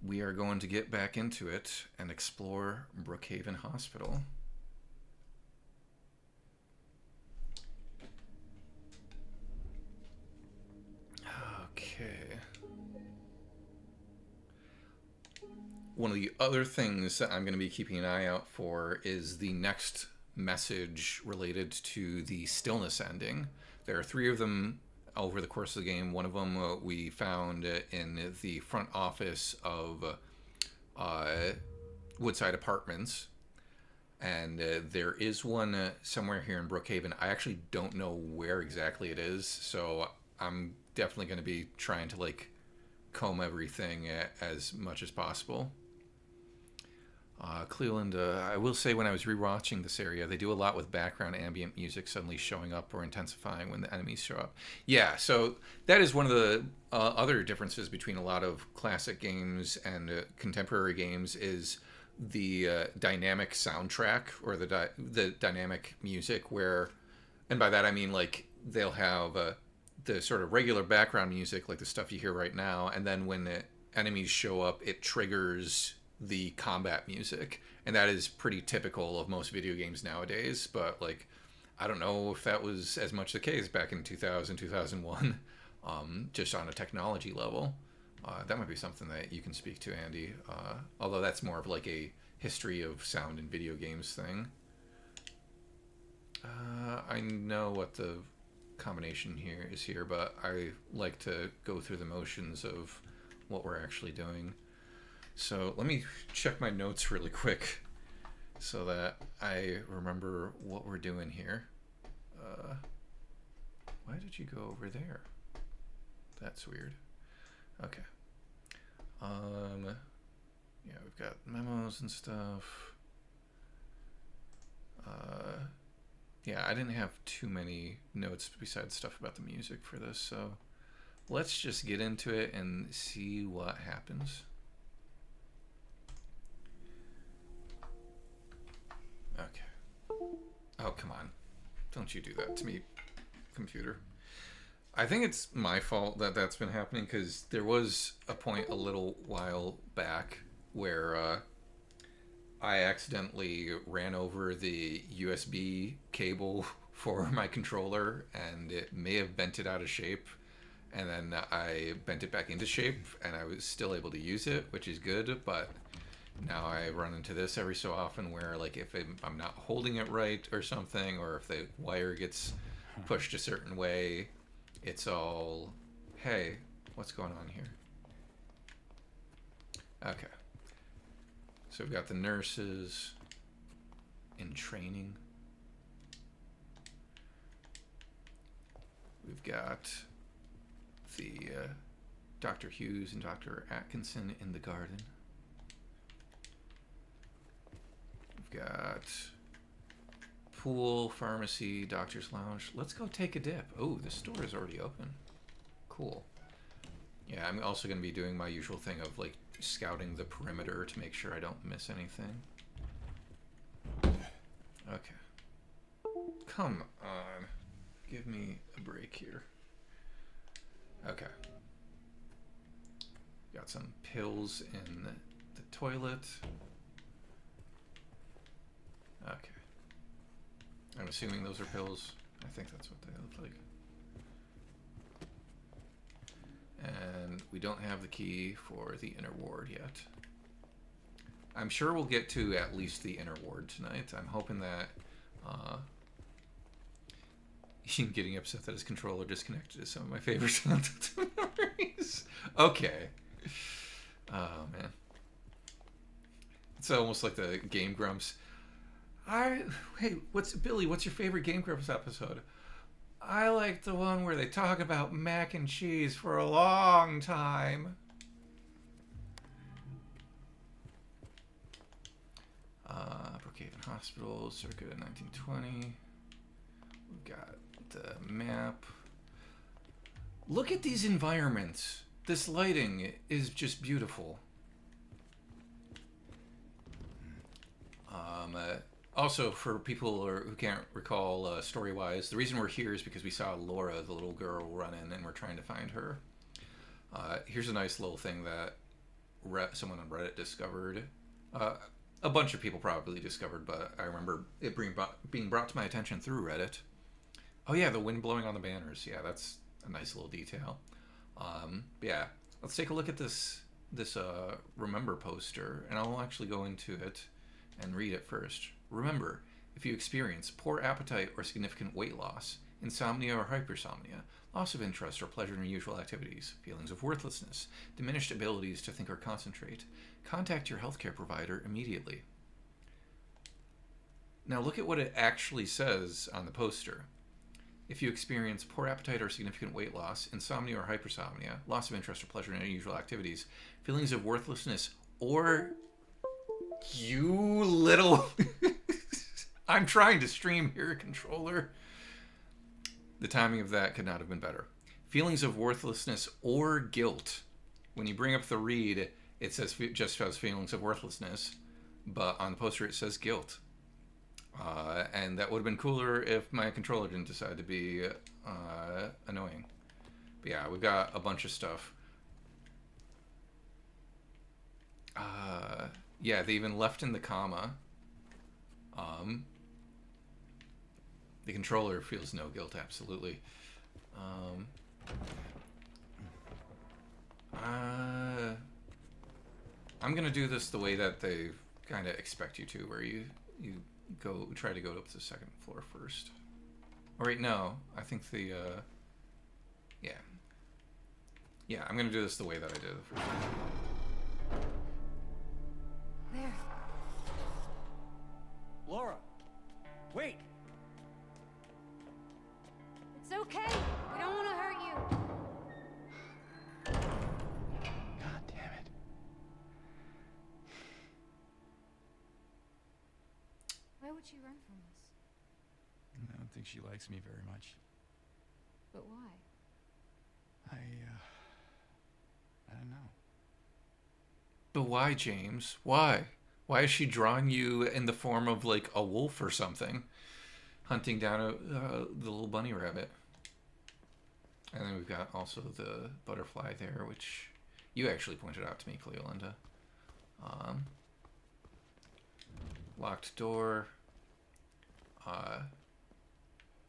we are going to get back into it and explore Brookhaven Hospital. Okay. One of the other things that I'm going to be keeping an eye out for is the next message related to the stillness ending. There are three of them over the course of the game. One of them we found in the front office of uh, Woodside Apartments. And there is one somewhere here in Brookhaven. I actually don't know where exactly it is, so I'm definitely going to be trying to like comb everything as much as possible. Cleveland, I will say when I was rewatching this area, they do a lot with background ambient music suddenly showing up or intensifying when the enemies show up. Yeah, so that is one of the other differences between a lot of classic games and contemporary games is the dynamic soundtrack or the dynamic music where, and by that I mean like they'll have the sort of regular background music like the stuff you hear right now, and then when the enemies show up, it triggers the combat music, and that is pretty typical of most video games nowadays. But like, I don't know if that was as much the case back in 2000, 2001, just on a technology level. That might be something that you can speak to, Andy. Although that's more of like a history of sound in video games thing. I know what the combination here is here, but I like to go through the motions of what we're actually doing. So let me check my notes really quick so that I remember what we're doing here. Why did you go over there? That's weird. Okay. Yeah, we've got memos and stuff. Yeah, I didn't have too many notes besides stuff about the music for this, so let's just get into it and see what happens. Okay. Oh, come on. Don't you do that to me, computer. I think it's my fault that that's been happening because there was a point a little while back where I accidentally ran over the USB cable for my controller and it may have bent it out of shape. And then I bent it back into shape and I was still able to use it, which is good. But now I run into this every so often where, like, if I'm not holding it right or something, or if the wire gets pushed a certain way, it's all, hey, what's going on here? Okay. So we've got the nurses in training. We've got the Dr. Hughes and Dr. Atkinson in the garden. We've got pool, pharmacy, doctor's lounge. Let's go take a dip. Oh, the store is already open. Cool. Yeah, I'm also going to be doing my usual thing of like scouting the perimeter to make sure I don't miss anything. Okay. Come on. Give me a break here. Okay. Got some pills in the toilet. Okay. I'm assuming those are pills. I think that's what they look like. And we don't have the key for the inner ward yet. I'm sure we'll get to at least the inner ward tonight. I'm hoping that getting upset that his controller disconnected is some of my favorite memories. Okay. Oh, man. It's almost like the Game Grumps. Hey, Billy, what's your favorite Game Grumps episode? I like the one where they talk about mac and cheese for a long time. Brookhaven Hospital, circa 1920. We've got the map. Look at these environments. This lighting is just beautiful. Also, for people who can't recall story-wise, the reason we're here is because we saw Laura, the little girl, run in, and we're trying to find her. Here's a nice little thing that someone on Reddit discovered. Uh, a bunch of people probably discovered, but I remember it being brought to my attention through Reddit. Oh yeah, the wind blowing on the banners. Yeah, that's a nice little detail. Yeah, let's take a look at this remember poster, and I'll actually go into it and read it first. Remember, if you experience poor appetite or significant weight loss, insomnia or hypersomnia, loss of interest or pleasure in usual activities, feelings of worthlessness, diminished abilities to think or concentrate, contact your healthcare provider immediately. Now look at what it actually says on the poster. If you experience poor appetite or significant weight loss, insomnia or hypersomnia, loss of interest or pleasure in unusual activities, feelings of worthlessness, or you little... I'm trying to stream here, controller. The timing of that could not have been better. Feelings of worthlessness or guilt. When you bring up the read, it says just says feelings of worthlessness, but on the poster it says guilt. And that would have been cooler if my controller didn't decide to be annoying. But yeah, we've got a bunch of stuff. Yeah, they even left in the comma. The controller feels no guilt, absolutely. I'm gonna do this the way that they kind of expect you to, where you try to go up to the second floor first. Or wait, no, I think the yeah, I'm gonna do this the way that I did it the first time. There. Laura, wait. It's okay. We don't want to hurt you. God damn it. Why would she run from us? I don't think she likes me very much. But why? I don't know. But why, James? Why? Why is she drawing you in the form of like a wolf or something, hunting down the little bunny rabbit? And then we've got also the butterfly there, which you actually pointed out to me, Cleolinda. Locked door.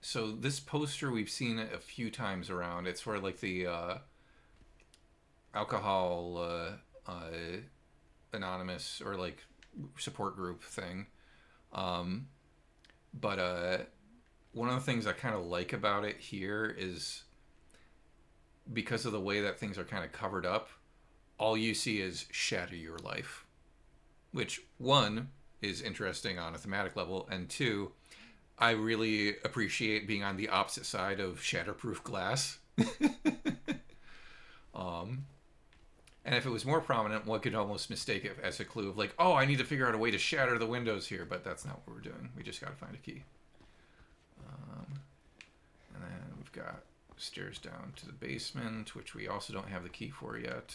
So this poster we've seen a few times around. It's for like the alcohol anonymous or like support group thing. But one of the things I kind of like about it here is because of the way that things are kind of covered up, all you see is shatter your life, which one is interesting on a thematic level, and two, I really appreciate being on the opposite side of shatterproof glass. And if it was more prominent, one could almost mistake it as a clue of like, oh, I need to figure out a way to shatter the windows here, but that's not what we're doing. We just got to find a key. And then we've got stairs down to the basement, which we also don't have the key for yet.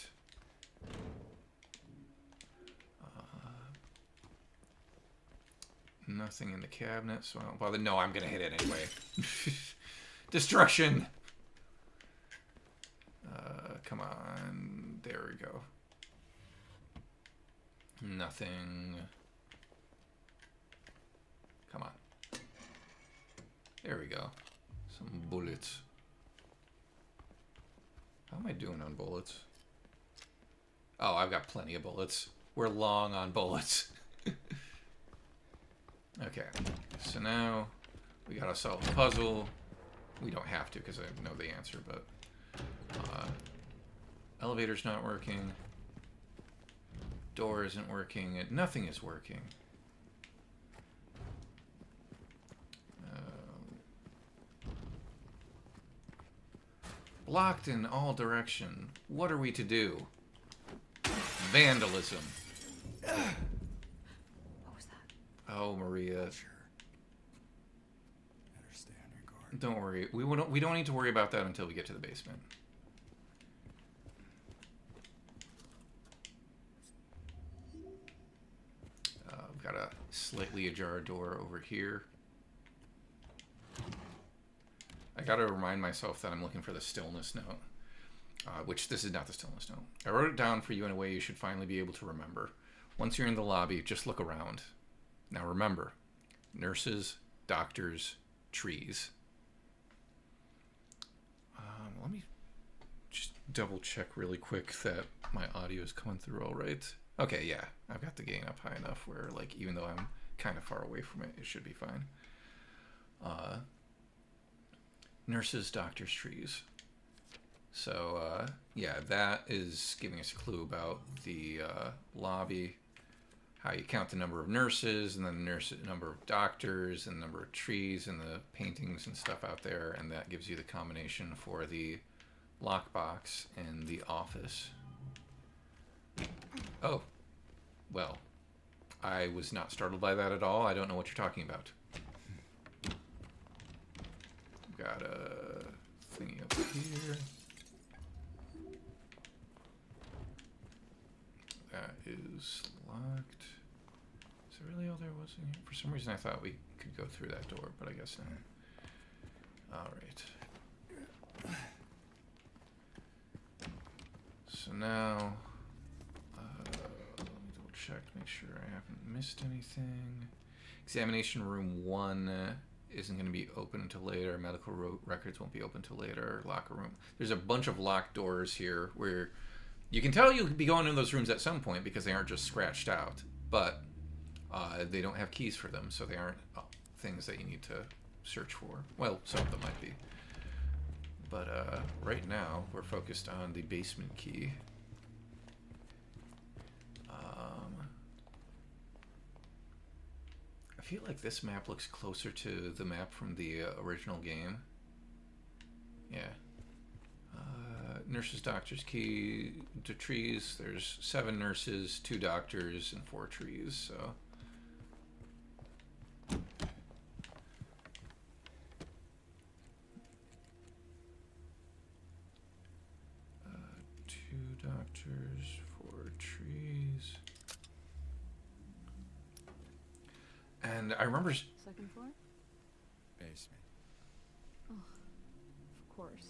Nothing in the cabinet, so I don't bother. No, I'm going to hit it anyway. Destruction! Come on. There we go. Nothing. Come on. There we go. Some bullets. How am I doing on bullets? Oh, I've got plenty of bullets. We're long on bullets. Okay, so now we gotta solve the puzzle. We don't have to because I know the answer, but elevator's not working. Door isn't working. Nothing is working. Blocked in all direction. What are we to do? Vandalism. What was that? Oh, Maria. Sure. Better stay on your guard. Don't worry. We don't need to worry about that until we get to the basement. We've got a slightly ajar door over here. I gotta remind myself that I'm looking for the stillness note. which this is not the stillness note. I wrote it down for you in a way you should finally be able to remember. Once you're in the lobby, just look around. Now remember, nurses, doctors, trees. Let me just double check really quick that my audio is coming through all right. Okay, yeah, I've got the gain up high enough where, like, even though I'm kind of far away from it, it should be fine. Nurses, doctors, trees. So, yeah, that is giving us a clue about the lobby, how you count the number of nurses, and then the number of doctors, and the number of trees, and the paintings and stuff out there, and that gives you the combination for the lockbox and the office. Oh, well, I was not startled by that at all. I don't know what you're talking about. Got a thingy up here. That is locked. Is there really all there was in here? For some reason I thought we could go through that door, but I guess not. Alright. So now, let me double check to make sure I haven't missed anything. Examination room 1 isn't going to be open until later. Medical records won't be open until later. Locker room. There's a bunch of locked doors here where you can tell you'll be going in those rooms at some point because they aren't just scratched out, but they don't have keys for them, so they aren't things that you need to search for. Well, some of them might be. But right now, we're focused on the basement key. I feel like this map looks closer to the map from the original game. Yeah. Nurses, doctors, key to trees. There's 7 nurses, 2 doctors, and 4 trees, so... 2 doctors, 4 trees. And I remember... Second floor? Basement. Oh, of course.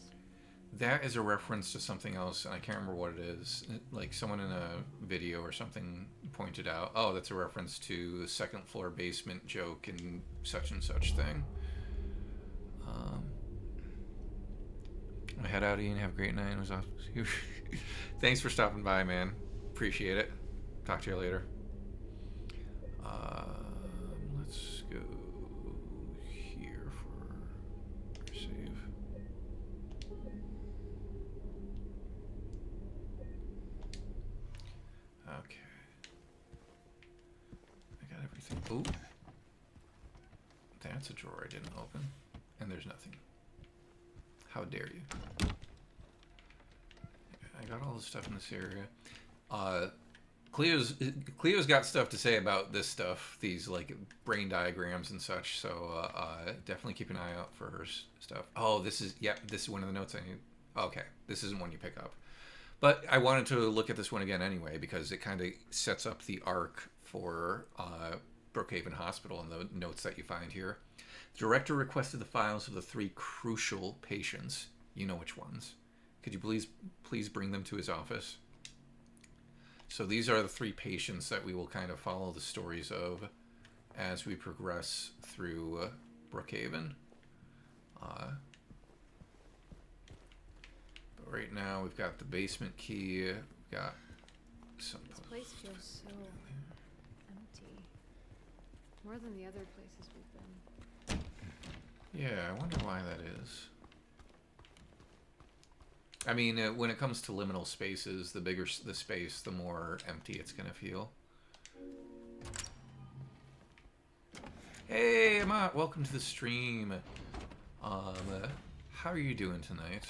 That is a reference to something else, and I can't remember what it is. Like, someone in a video or something pointed out, oh, that's a reference to the second floor basement joke and such thing. I head out, Ian. Have a great night. It was awesome. Thanks for stopping by, man. Appreciate it. Talk to you later. Let's go here for save. Okay. I got everything. Ooh. That's a drawer I didn't open. And there's nothing. How dare you? I got all the stuff in this area. Cleo's got stuff to say about this stuff, these like brain diagrams and such. So definitely keep an eye out for her stuff. Oh, this is one of the notes I need. Okay, this isn't one you pick up, but I wanted to look at this one again anyway because it kind of sets up the arc for Brookhaven Hospital and the notes that you find here. The director requested the files of the 3 crucial patients. You know which ones. Could you please bring them to his office? So these are the 3 patients that we will kind of follow the stories of as we progress through Brookhaven. But right now we've got the basement key. We've got some. This place feels so empty. More than the other places we've been. Yeah, I wonder why that is. I mean, when it comes to liminal spaces, the bigger the space, the more empty it's going to feel. Hey, Amat, welcome to the stream. How are you doing tonight?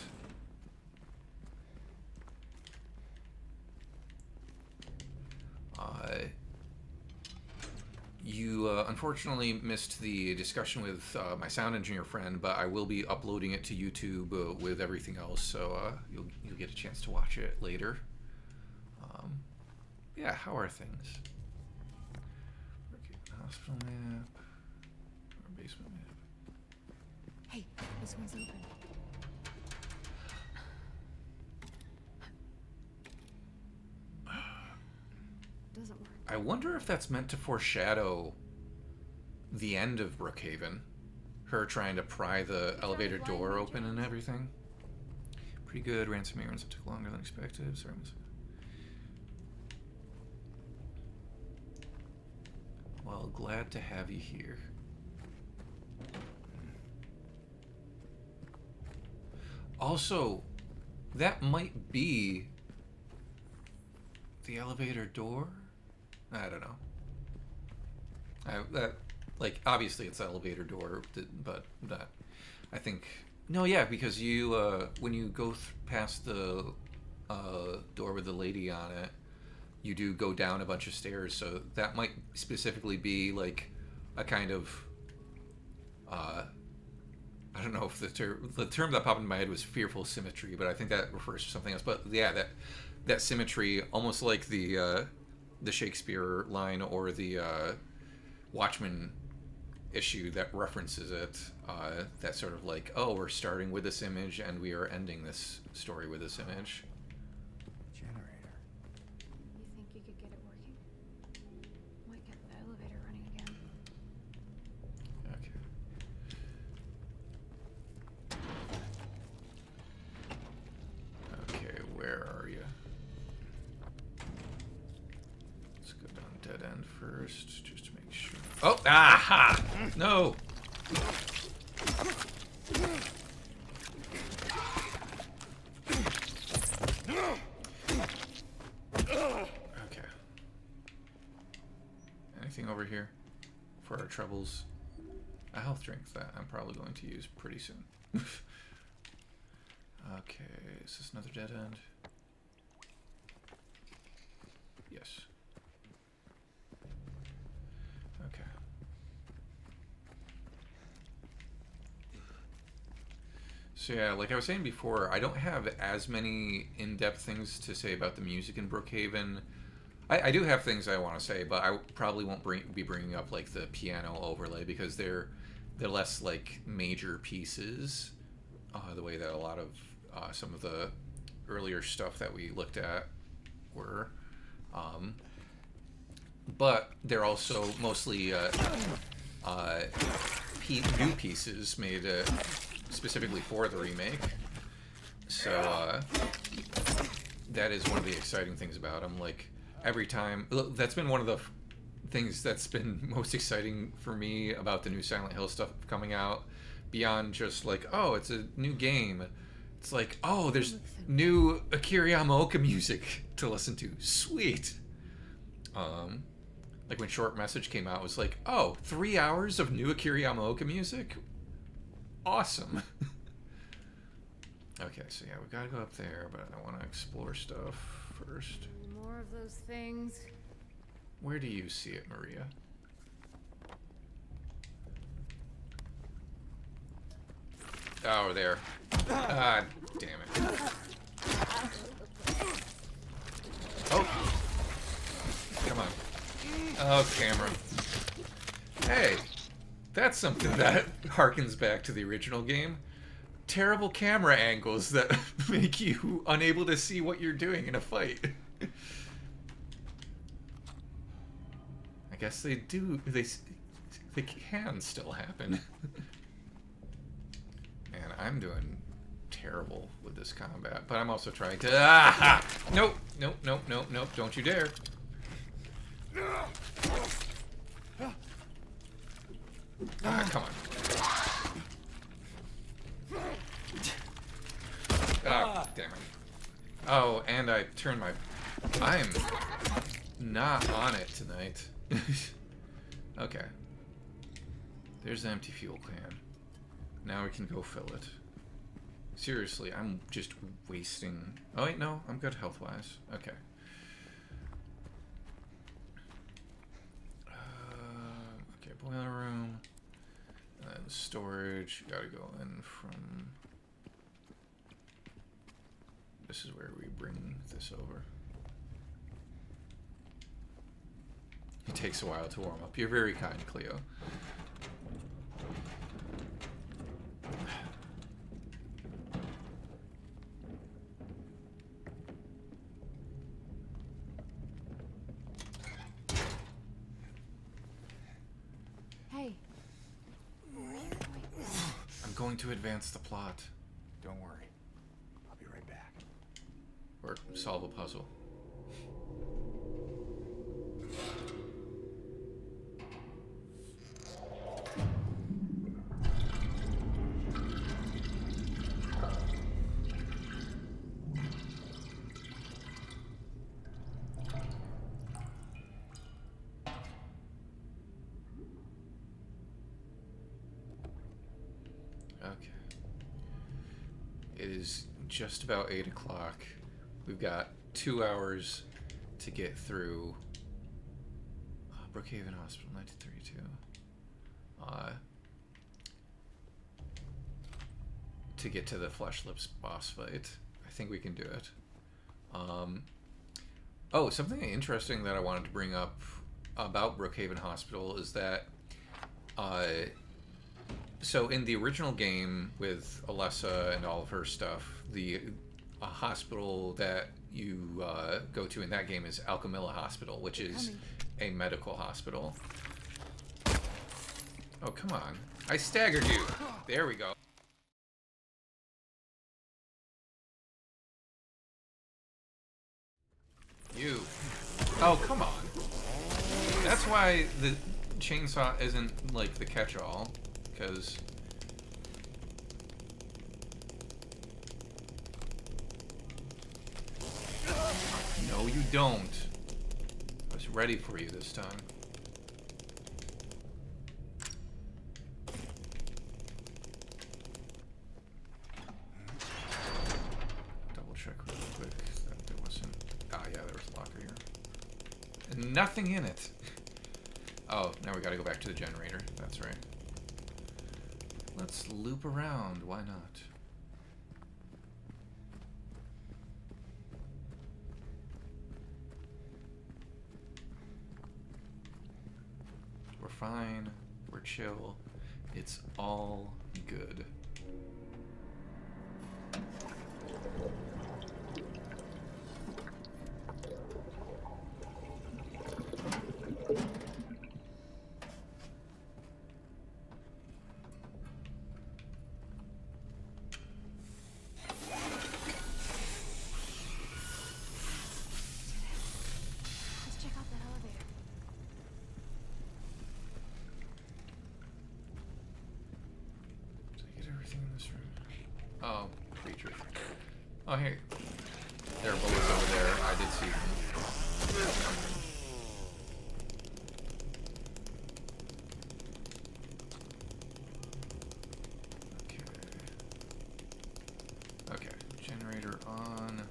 You unfortunately missed the discussion with my sound engineer friend, but I will be uploading it to YouTube with everything else, so you'll get a chance to watch it later. Yeah, how are things? Hospital map, or basement map. Hey, this one's open. doesn't work. I wonder if that's meant to foreshadow the end of Brookhaven. Her trying to pry the elevator door open and everything. Pretty good. Ransom errands took longer than expected. Sorry. Well, glad to have you here. Also, that might be the elevator door? I don't know. Like, obviously it's the elevator door, but that, I think, no, yeah, because you, when you go past the door with the lady on it, you do go down a bunch of stairs, so that might specifically be, like, a kind of, I don't know if the term that popped into my head was fearful symmetry, but I think that refers to something else. But yeah, that symmetry, almost like the Shakespeare line or the Watchmen issue that references it. That sort of like, oh, we're starting with this image and we are ending this story with this image. Generator. You think you could get it working? Might get the elevator running again. Okay. Okay, where are you? Let's go down dead end first, just to make sure. Oh, aha! No! Okay. Anything over here for our troubles? A health drink that I'm probably going to use pretty soon. Okay, is this another dead end? Yes. Okay. So yeah, like I was saying before, I don't have as many in-depth things to say about the music in Brookhaven. I do have things I want to say, but I probably won't be bringing up like the piano overlay because they're less like major pieces, the way that a lot of some of the earlier stuff that we looked at were. But they're also mostly new pieces made specifically for the remake. So that is one of the exciting things about them. Like every time, that's been one of the things that's been most exciting for me about the new Silent Hill stuff coming out. Beyond just like, oh, it's a new game. It's like, oh, there's new Akira Yamaoka music to listen to. Sweet. Like when Short Message came out, it was like, oh, 3 hours of new Akira Yamaoka music? Awesome. Okay, so yeah, we gotta go up there, but I want to explore stuff first. More of those things. Where do you see it, Maria? Oh, there. Ah, damn it. Oh! Come on. Oh, camera. Hey! That's something that harkens back to the original game. Terrible camera angles that make you unable to see what you're doing in a fight. I guess they do. They can still happen. Man, I'm doing terrible with this combat, but I'm also trying to. Ah! Nope, nope, nope, nope, nope! Don't you dare! Ah, come on. Oh, damn it. Oh, and I turned my... I'm not on it tonight. Okay. There's the empty fuel can. Now we can go fill it. Seriously, I'm just wasting... Oh, wait, no. I'm good health-wise. Okay. Okay, boiler room. And then storage. You gotta go in from... This is where we bring this over. It takes a while to warm up. You're very kind, Cleo. going to advance the plot. Don't worry. I'll be right back. Or solve a puzzle. Okay. It is just about 8 o'clock. We've got 2 hours to get through Brookhaven Hospital, 1932. To get to the Flesh Lips boss fight. I think we can do it. Oh, something interesting that I wanted to bring up about Brookhaven Hospital is that so in the original game with Alessa and all of her stuff, the hospital that you go to in that game is Alchemilla Hospital, which is a medical hospital. Oh, come on. I staggered you. There we go. You. Oh, come on. That's why the chainsaw isn't like the catch-all, because no, you don't. I was ready for you this time. Double check real quick that there wasn't. Ah, yeah, there was a locker here. And nothing in it. Oh, now we gotta go back to the generator. That's right. Let's loop around. Why not? We're fine. We're chill. It's all good. Let's check out that elevator. Did I get everything in this room? Oh, creatures. Oh, hey. There are bullets over there. I did see them. Okay. Okay. Generator on.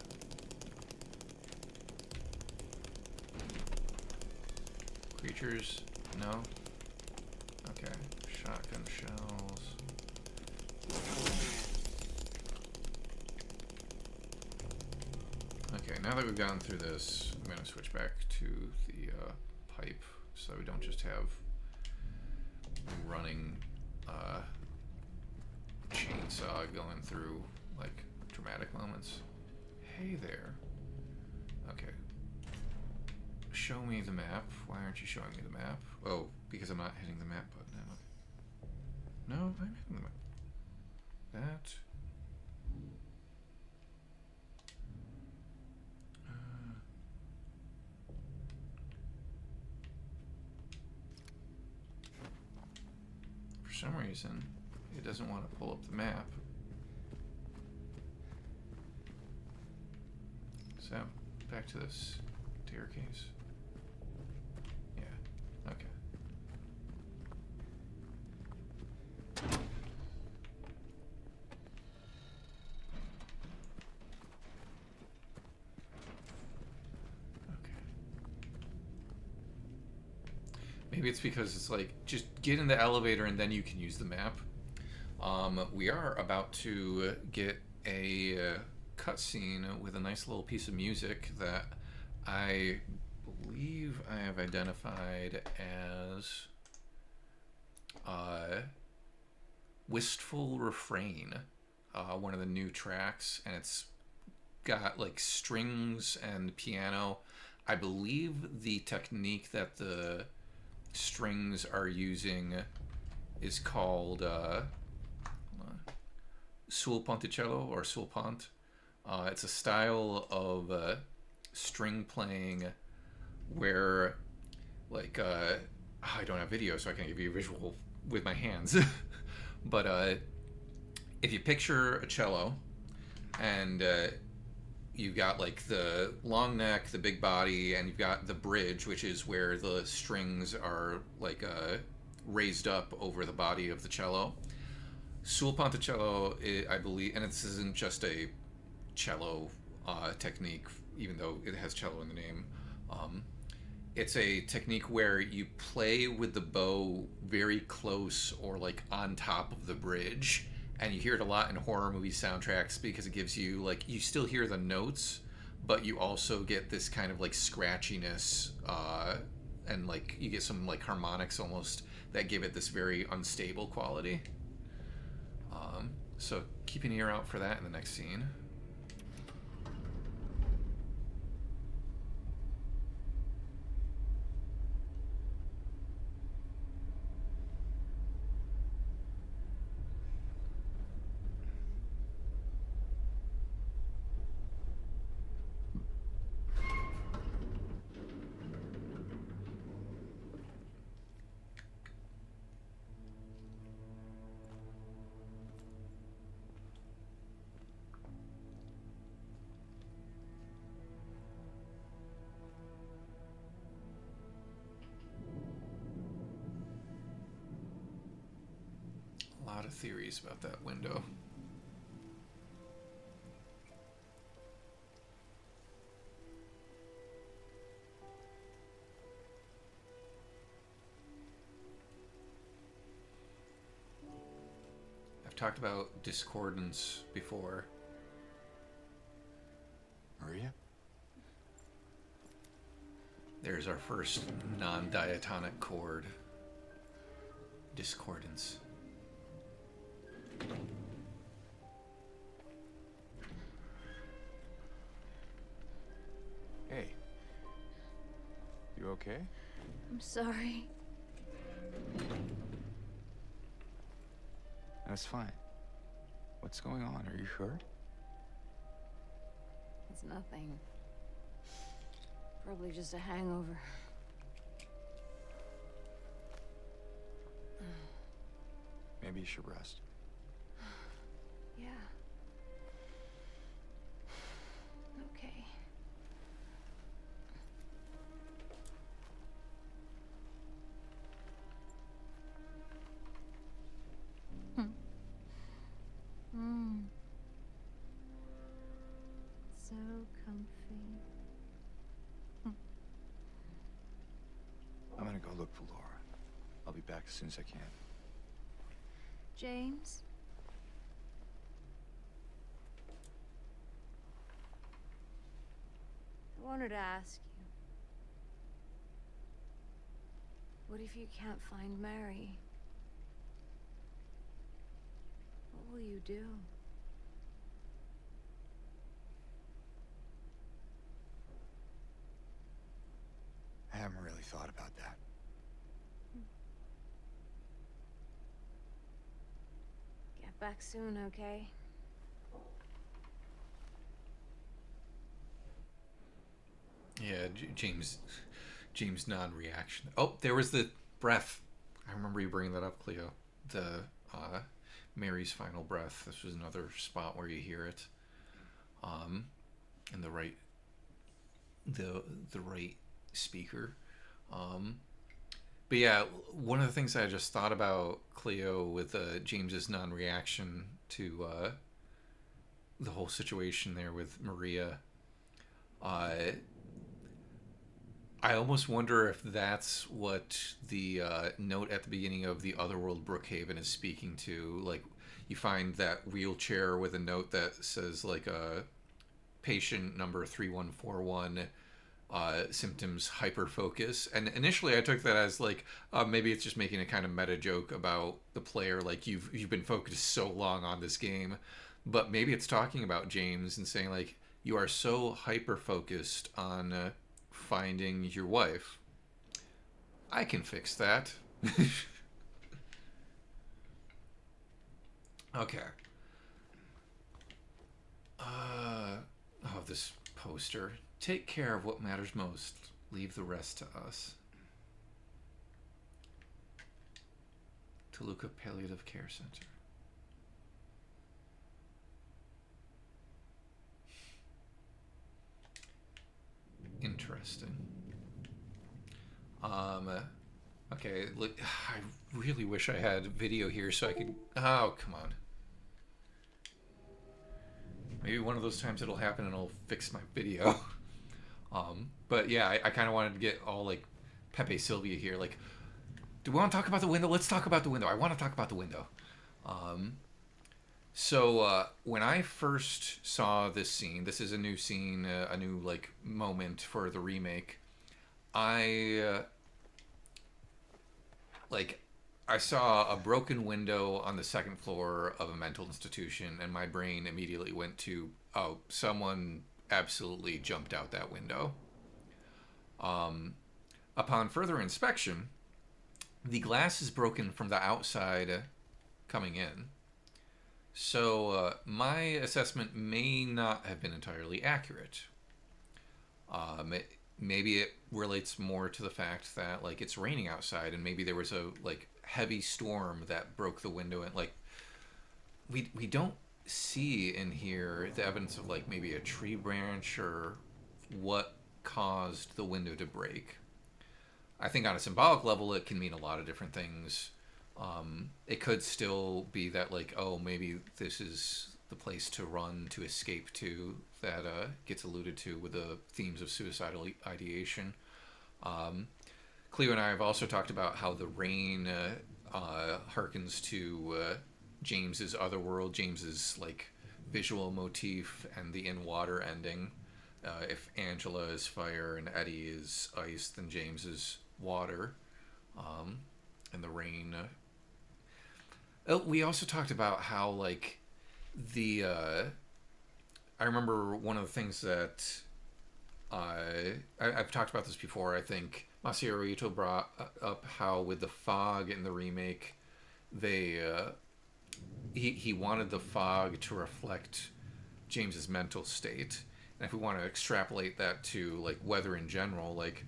Creatures? No? Okay. Shotgun shells. Okay, now that we've gone through this, I'm going to switch back to the pipe so we don't just have running chainsaw going through like dramatic moments. Hey there. Okay. Show me the map. Why aren't you showing me the map? Oh, because I'm not hitting the map button now. No, I'm hitting the map. That. For some reason, it doesn't want to pull up the map. So, back to this staircase. Yeah, okay. Maybe it's because it's like, just get in the elevator and then you can use the map. We are about to get a cutscene with a nice little piece of music that I believe I have identified as Wistful Refrain, one of the new tracks, and it's got like strings and piano. I believe the technique that the strings are using is called hold on. sul ponticello or sul pont. It's a style of string playing where, like, I don't have video, so I can't give you a visual with my hands. But if you picture a cello and you've got like the long neck, the big body, and you've got the bridge, which is where the strings are like raised up over the body of the cello. Sul ponticello, I believe, and this isn't just a cello technique, even though it has cello in the name. It's a technique where you play with the bow very close or like on top of the bridge, and you hear it a lot in horror movie soundtracks because it gives you like, you still hear the notes, but you also get this kind of like scratchiness, and like you get some like harmonics almost that give it this very unstable quality. So keep an ear out for that in the next scene. A lot of theories about that window. I've talked about discordance before. Maria? There's our first non-diatonic chord. Discordance. Hey. You okay? I'm sorry. That's fine. What's going on? Are you hurt? It's nothing. Probably just a hangover. Maybe you should rest. Yeah. Okay. Hmm. So comfy. I'm gonna go look for Laura. I'll be back as soon as I can. James? I wanted to ask you. What if you can't find Mary? What will you do? I haven't really thought about that. Get back soon, okay? Yeah, James non-reaction. Oh, there was the breath. I remember you bringing that up, Cleo. The Mary's final breath. This was another spot where you hear it. In the right speaker. But yeah, one of the things I just thought about, Cleo, with James's non-reaction to the whole situation there with Maria. I almost wonder if that's what the note at the beginning of The Otherworld Brookhaven is speaking to. Like, you find that wheelchair with a note that says, like, patient number 3141, symptoms hyperfocus. And initially I took that as, like, maybe it's just making a kind of meta joke about the player, like, you've been focused so long on this game. But maybe it's talking about James and saying, like, you are so hyper-focused on finding your wife. I can fix that. Okay. Oh, this poster. Take care of what matters most. Leave the rest to us. Toluca Palliative Care Center. Interesting. Okay, look, I really wish I had video here so I could... Oh, come on. Maybe one of those times it'll happen and I'll fix my video. But yeah, I kind of wanted to get all, like, Pepe Sylvia here. Like, do we want to talk about the window? Let's talk about the window. I want to talk about the window. So when I first saw this scene, this is a new scene, a new, like, moment for the remake. I saw a broken window on the second floor of a mental institution, and my brain immediately went to, oh, someone absolutely jumped out that window. Upon further inspection, the glass is broken from the outside coming in. So my assessment may not have been entirely accurate. Maybe it relates more to the fact that, like, it's raining outside, and maybe there was a, like, heavy storm that broke the window, and, like, we don't see in here the evidence of, like, maybe a tree branch or what caused the window to break. I think on a symbolic level it can mean a lot of different things. It could still be that, like, oh, maybe this is the place to run, to escape to, that gets alluded to with the themes of suicidal ideation. Cleo and I have also talked about how the rain harkens to James's otherworld, James's, like, visual motif, and the in water ending. If Angela is fire and Eddie is ice, then James is water, and the rain. We also talked about how, like, I remember one of the things that I've talked about this before. I think Masahiro Ito brought up how with the fog in the remake, he wanted the fog to reflect James's mental state. And if we want to extrapolate that to, like, weather in general, like,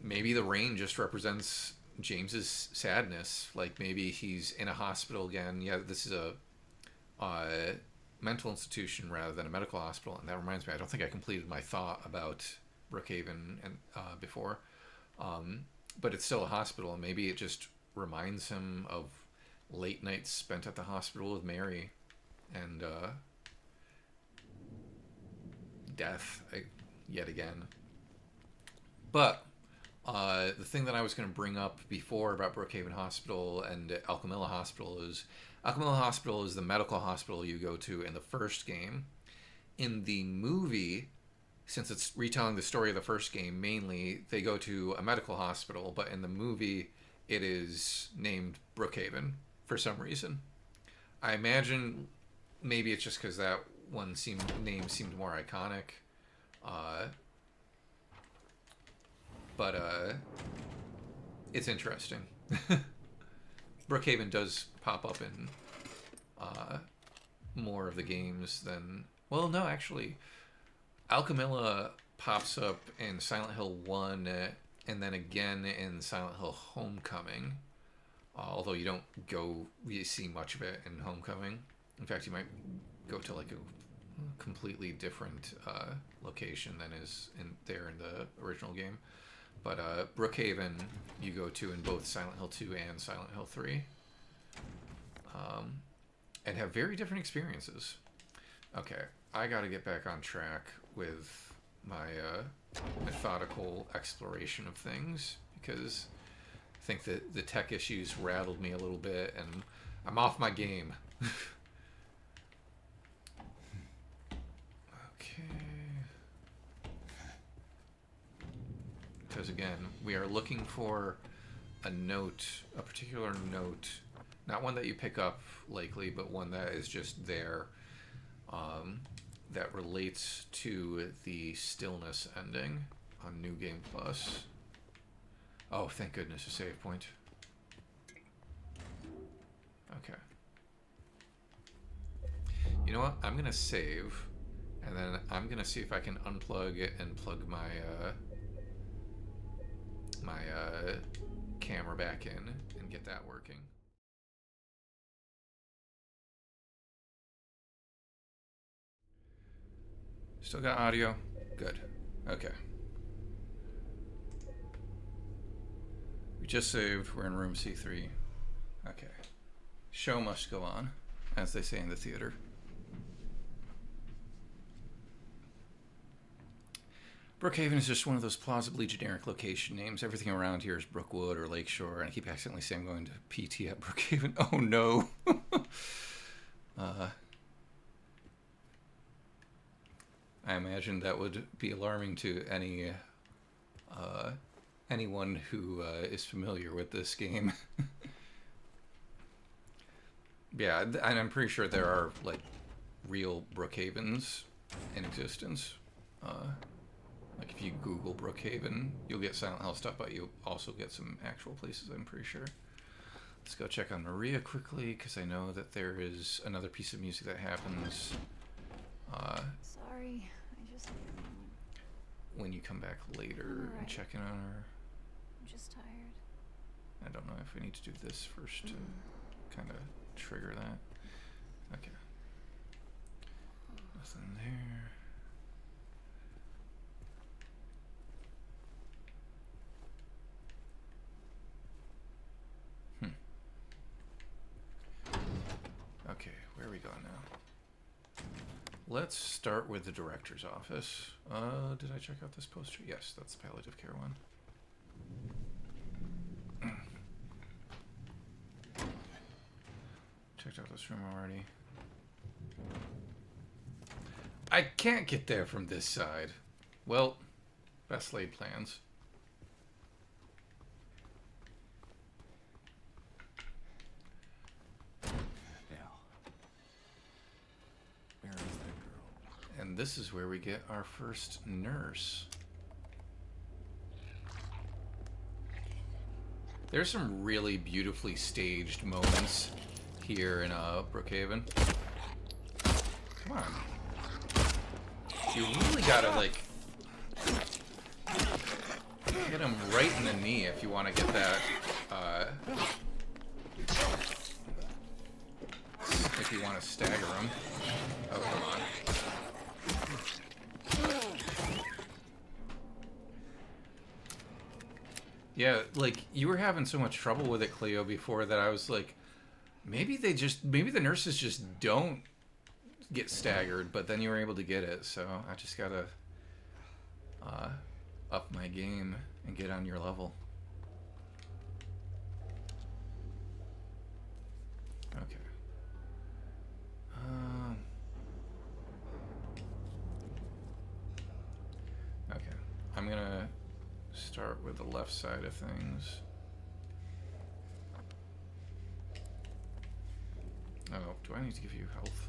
maybe the rain just represents James's sadness. Like, maybe he's in a hospital again. Yeah, this is a mental institution rather than a medical hospital. And that reminds me, I don't think I completed my thought about Brookhaven and before. But it's still a hospital, and maybe it just reminds him of late nights spent at the hospital with Mary, and death yet again. But the thing that I was going to bring up before about Brookhaven Hospital and Alchemilla Hospital is the medical hospital you go to in the first game. In the movie, since it's retelling the story of the first game mainly, they go to a medical hospital, but in the movie it is named Brookhaven for some reason. I imagine maybe it's just because that name seemed more iconic. But it's interesting. Brookhaven does pop up in more of the games than... Well, no, actually. Alchemilla pops up in Silent Hill 1 and then again in Silent Hill Homecoming. Although you don't you see much of it in Homecoming. In fact, you might go to, like, a completely different location than is in the original game. But Brookhaven you go to in both Silent Hill 2 and Silent Hill 3. And have very different experiences. Okay, I gotta get back on track with my methodical exploration of things, because I think that the tech issues rattled me a little bit, and I'm off my game. Because again, we are looking for a particular note, not one that you pick up likely, but one that is just there, that relates to the stillness ending on New Game Plus. Oh, thank goodness, a save point. Okay. You know what? I'm gonna save, and then I'm gonna see if I can unplug it and plug my camera back in and get that working. Still got audio? Good. Okay. We just saved. We're in room C3. Okay. Show must go on, as they say in the theater. Brookhaven is just one of those plausibly generic location names. Everything around here is Brookwood or Lakeshore, and I keep accidentally saying I'm going to PT at Brookhaven. Oh no! I imagine that would be alarming to anyone who is familiar with this game. Yeah, and I'm pretty sure there are like real Brookhavens in existence. Like if you Google Brookhaven, you'll get Silent Hill stuff, but you'll also get some actual places, I'm pretty sure. Let's go check on Maria quickly, because I know that there is another piece of music that happens. Sorry, I just need a moment. When you come back later and check in on her. I'm just tired. I don't know if we need to do this first to kind of trigger that. Okay. Nothing there. Okay, where are we going now? Let's start with the director's office. Did I check out this poster? Yes, that's the palliative care one. Checked out this room already. I can't get there from this side. Well, best laid plans. And this is where we get our first nurse. There's some really beautifully staged moments here in Brookhaven. Come on. You really gotta, like, hit him right in the knee if you want to get that, if you want to stagger him. Oh, come on. Yeah, like, you were having so much trouble with it, Cleo, before that I was like, maybe the nurses just don't get staggered, but then you were able to get it, so I just gotta up my game and get on your level. Okay. Okay. I'm gonna start with the left side of things. Oh, do I need to give you health?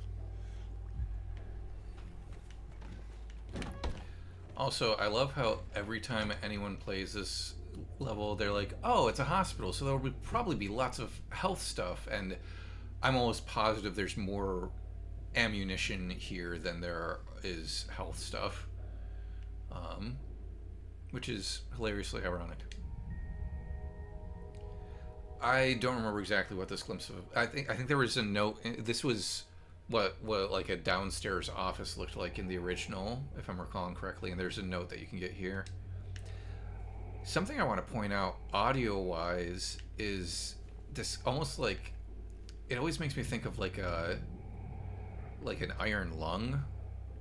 Also, I love how every time anyone plays this level, they're like, oh, it's a hospital, so there will probably be lots of health stuff, and I'm almost positive there's more ammunition here than there is health stuff. Which is hilariously ironic. I don't remember exactly what this glimpse of. I think there was a note. This was what like a downstairs office looked like in the original, if I'm recalling correctly. And there's a note that you can get here. Something I want to point out, audio-wise, is this almost like it always makes me think of like an iron lung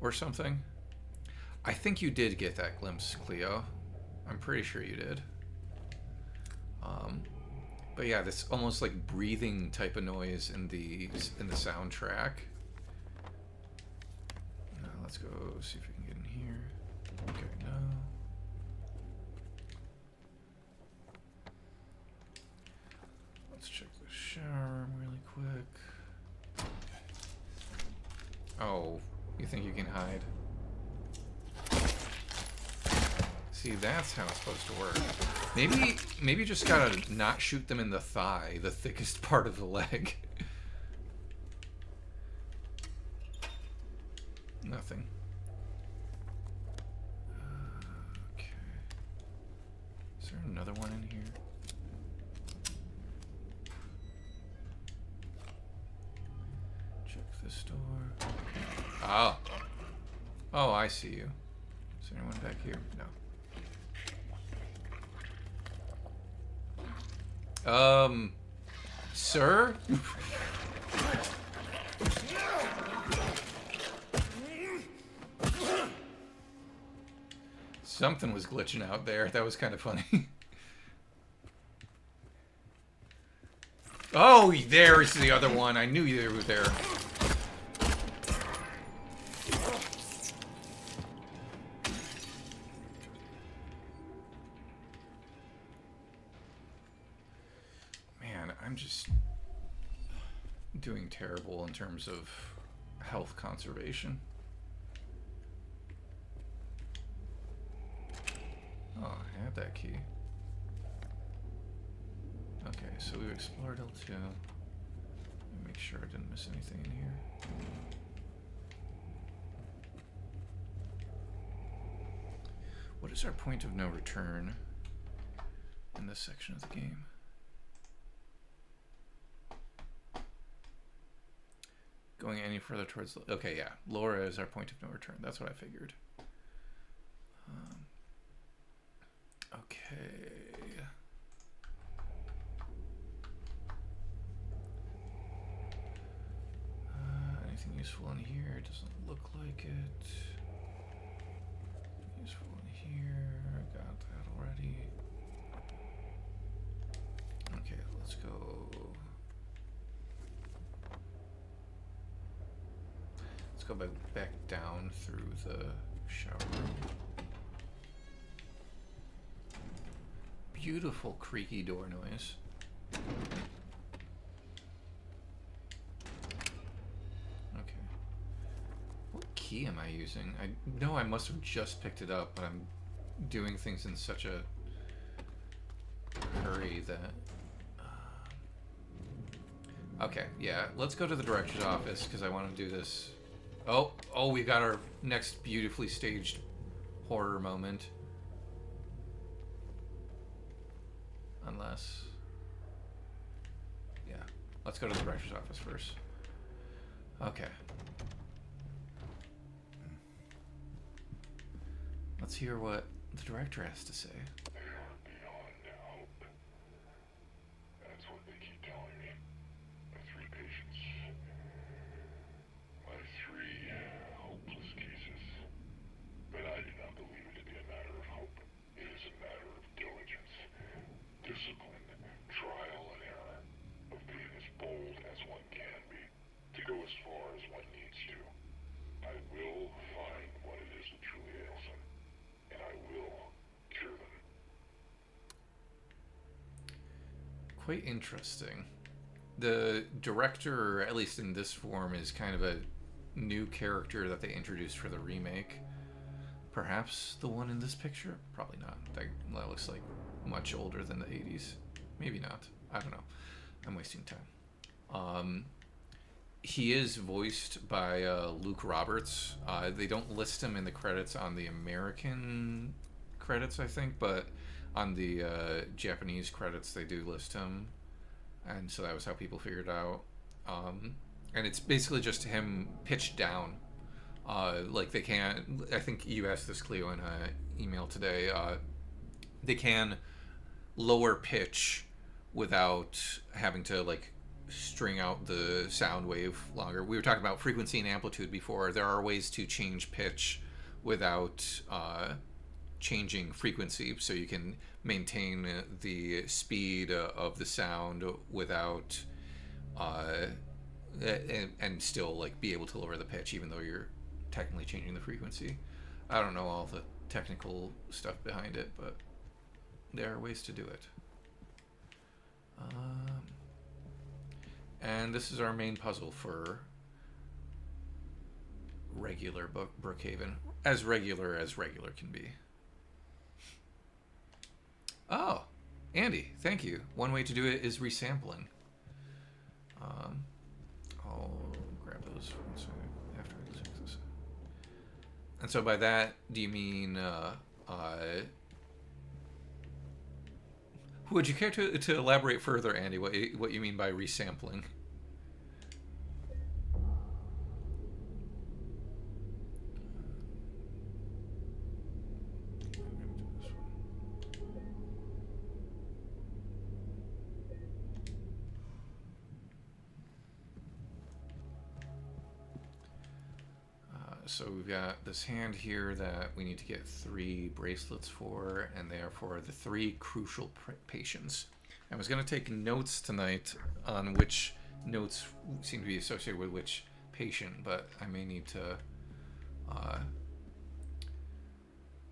or something. I think you did get that glimpse, Cleo. I'm pretty sure you did. But yeah, this almost like breathing type of noise in the soundtrack. Let's go see if we can get in here. Okay, no. Let's check the shower room really quick. Oh, you think you can hide? See, that's how it's supposed to work. Maybe you just gotta not shoot them in the thigh, the thickest part of the leg. Nothing. Okay. Is there another one in here? Check this door. Oh. Oh, I see you. Is there anyone back here? No. Sir? Something was glitching out there. That was kind of funny. Oh, there's the other one. I knew you were there. Man, I'm just doing terrible in terms of health conservation. Oh, I had that key. Okay, so we've explored L2. Let me make sure I didn't miss anything in here. What is our point of no return in this section of the game? Going any further towards... Okay, yeah. Laura is our point of no return. That's what I figured. Okay. Anything useful in here? Doesn't look like it. Useful in here. I got that already. Okay, let's go. Let's go back down through the shower room. Beautiful creaky door noise. Okay. What key am I using? I know I must have just picked it up, but I'm doing things in such a hurry that... Okay, yeah. Let's go to the director's office, because I want to do this. Oh, we got our next beautifully staged horror moment. Unless... Yeah. Let's go to the director's office first. Okay. Let's hear what the director has to say. They are beyond hope. That's what they keep telling me. My 3 patients. My 3 hopeless cases. But I do not believe it to be a matter of hope. It is a matter of diligence. Discipline, trial and error, of being as bold as one can be, to go as far as one needs to. I will find what it is that truly ails them, and I will cure them. Quite interesting. The director, at least in this form, is kind of a new character that they introduced for the remake. Perhaps the one in this picture? Probably not. That looks like much older than the 80s. Maybe not. I don't know. I'm wasting time. He is voiced by Luke Roberts. They don't list him in the credits on the American credits, I think, but on the Japanese credits they do list him. And so that was how people figured out. And it's basically just him pitched down. Like they can't... I think you asked this, Cleo, in an email today. They can lower pitch without having to like string out the sound wave longer. We were talking about frequency and amplitude before. There are ways to change pitch without changing frequency, so you can maintain the speed of the sound without and still like be able to lower the pitch even though you're technically changing the frequency. I don't know all the technical stuff behind it, but there are ways to do it. And this is our main puzzle for regular Brookhaven. As regular can be. Oh, Andy, thank you. One way to do it is resampling. I'll grab those after I fix this. And so by that, do you mean would you care to elaborate further, Andy, what you mean by resampling? So we've got this hand here that we need to get 3 bracelets for, and therefore the 3 crucial patients. I was going to take notes tonight on which notes seem to be associated with which patient, but I may need to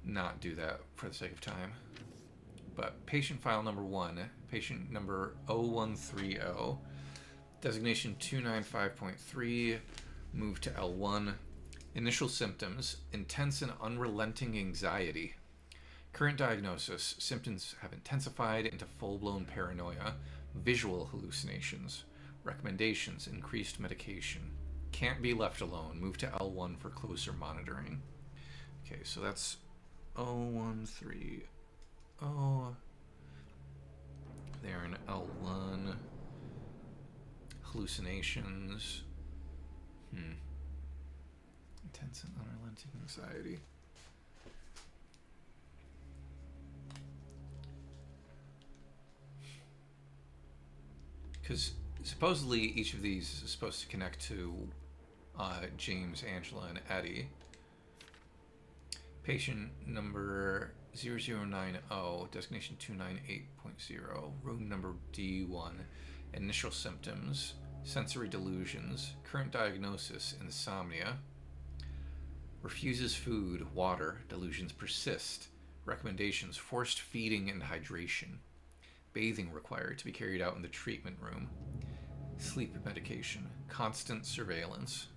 not do that for the sake of time. But patient file number 1, patient number 0130, designation 295.3, move to L1. Initial symptoms, intense and unrelenting anxiety. Current diagnosis, symptoms have intensified into full-blown paranoia, visual hallucinations. Recommendations, increased medication. Can't be left alone, move to L1 for closer monitoring. Okay, so that's 0130. They're in L1. Hallucinations. Intense and unrelenting anxiety. Because supposedly each of these is supposed to connect to James, Angela, and Eddie. Patient number 0090, designation 298.0, room number D1, initial symptoms, sensory delusions, current diagnosis, insomnia. Refuses food, water, delusions persist. Recommendations, forced feeding and hydration. Bathing required to be carried out in the treatment room. Sleep medication, constant surveillance.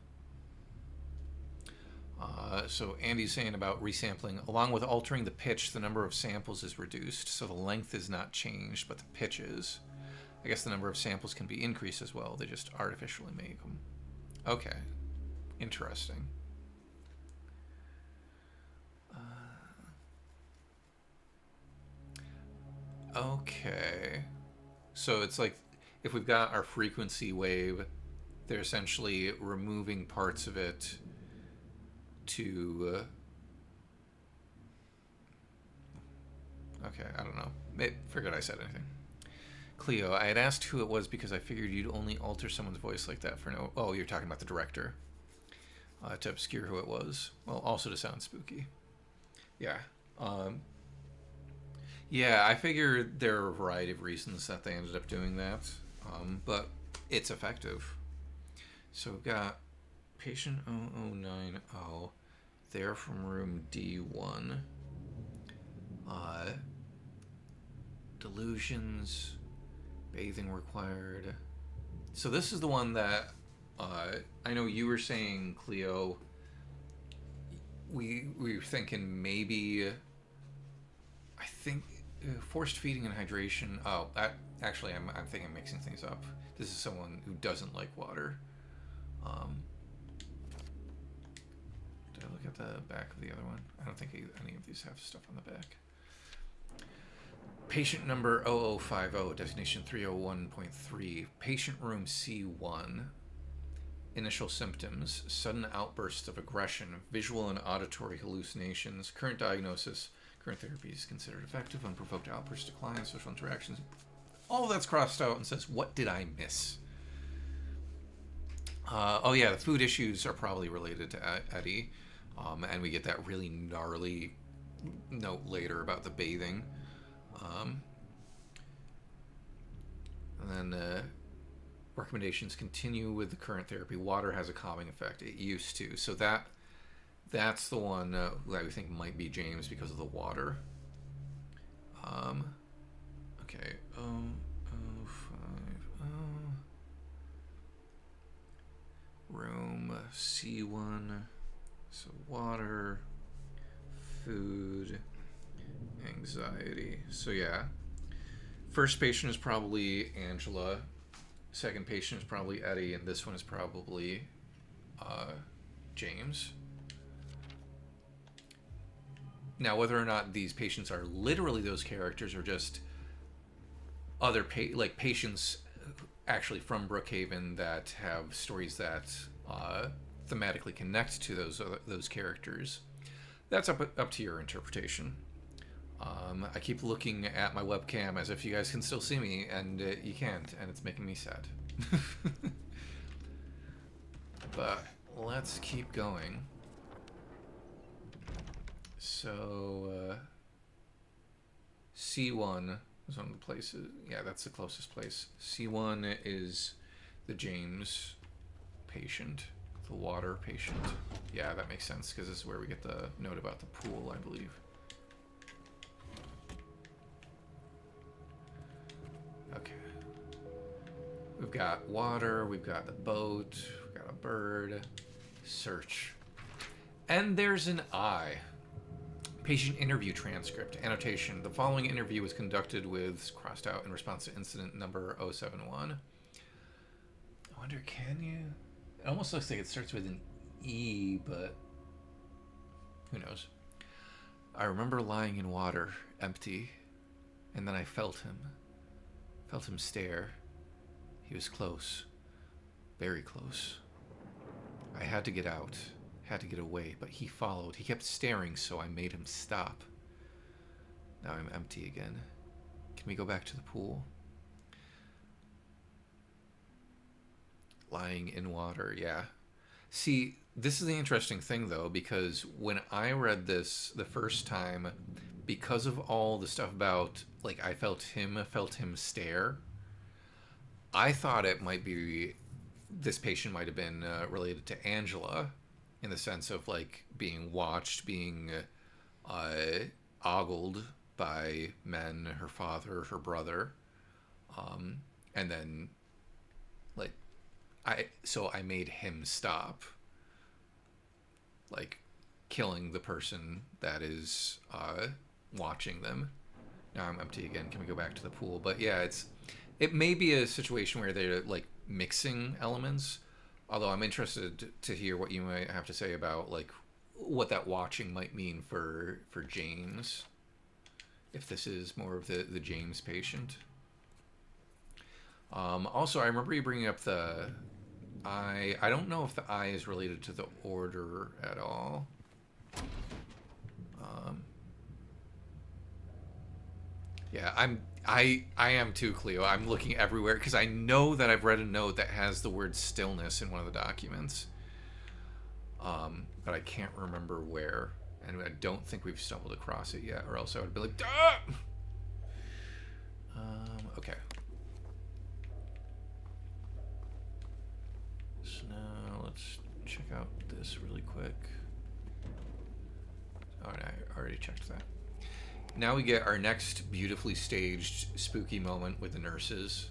So Andy's saying about resampling, along with altering the pitch, the number of samples is reduced, so the length is not changed, but the pitch is. I guess the number of samples can be increased as well. They just artificially make them. Okay. Interesting. Okay. So it's like if we've got our frequency wave, they're essentially removing parts of it to... okay, I don't know. Forget I said anything. Cleo, I had asked who it was because I figured you'd only alter someone's voice like that for no... oh, you're talking about the director. To obscure who it was. Well, also to sound spooky. Yeah. Yeah, I figured there are a variety of reasons that they ended up doing that, but it's effective. So we've got patient 0090, they're from room D1. Delusions, bathing required. So this is the one that I know you were saying, Cleo, we were thinking maybe, I think, forced feeding and hydration. Oh, actually, I'm thinking I'm mixing things up. This is someone who doesn't like water. Did I look at the back of the other one? I don't think any of these have stuff on the back. Patient number 0050, designation 301.3, patient room C1. Initial symptoms, sudden outbursts of aggression, visual and auditory hallucinations. Current diagnosis, current therapy is considered effective. Unprovoked outbursts decline, social interactions. All of that's crossed out and says, what did I miss? Oh yeah, the food issues are probably related to Eddie. And we get that really gnarly note later about the bathing. And then recommendations continue with the current therapy. Water has a calming effect. It used to. So that's the one who I would think might be James because of the water. Okay. 0050. Room C1. So water, food, anxiety. So yeah. First patient is probably Angela. Second patient is probably Eddie, and this one is probably James. Now, whether or not these patients are literally those characters or just other patients actually from Brookhaven that have stories that thematically connect to those characters, that's up to your interpretation. I keep looking at my webcam as if you guys can still see me, and you can't, and it's making me sad. But let's keep going. So, C1 is one of the places. Yeah, that's the closest place. C1 is the James patient, the water patient. Yeah, that makes sense, because this is where we get the note about the pool, I believe. Okay. We've got water, we've got the boat, we've got a bird. Search. And there's an I. Patient interview transcript. Annotation. The following interview was conducted with crossed out in response to incident number 071. I wonder, can you? It almost looks like it starts with an E, but who knows? I remember lying in water, empty, and then I felt him. Felt him stare. He was close. Very close. I had to get out. Had to get away, but he followed. He kept staring, so I made him stop. Now I'm empty again. Can we go back to the pool? Lying in water, yeah. See, this is the interesting thing, though, because when I read this the first time, because of all the stuff about, like, I felt him stare, I thought it might be, this patient might have been related to Angela, in the sense of, like, being watched, being ogled by men, her father, her brother, and then, like, so I made him stop, like, killing the person that is watching them. Now I'm empty again. Can we go back to the pool? But yeah, it may be a situation where they're, like, mixing elements. Although I'm interested to hear what you might have to say about, like, what that watching might mean for James, if this is more of the James patient. Also, I remember you bringing up the I. I don't know if the I is related to the order at all. Yeah, I am too, Cleo. I'm looking everywhere because I know that I've read a note that has the word stillness in one of the documents. But I can't remember where. And I don't think we've stumbled across it yet, or else I would be like, ah! Okay. So now let's check out this really quick. Alright, I already checked that. Now we get our next beautifully staged spooky moment with the nurses.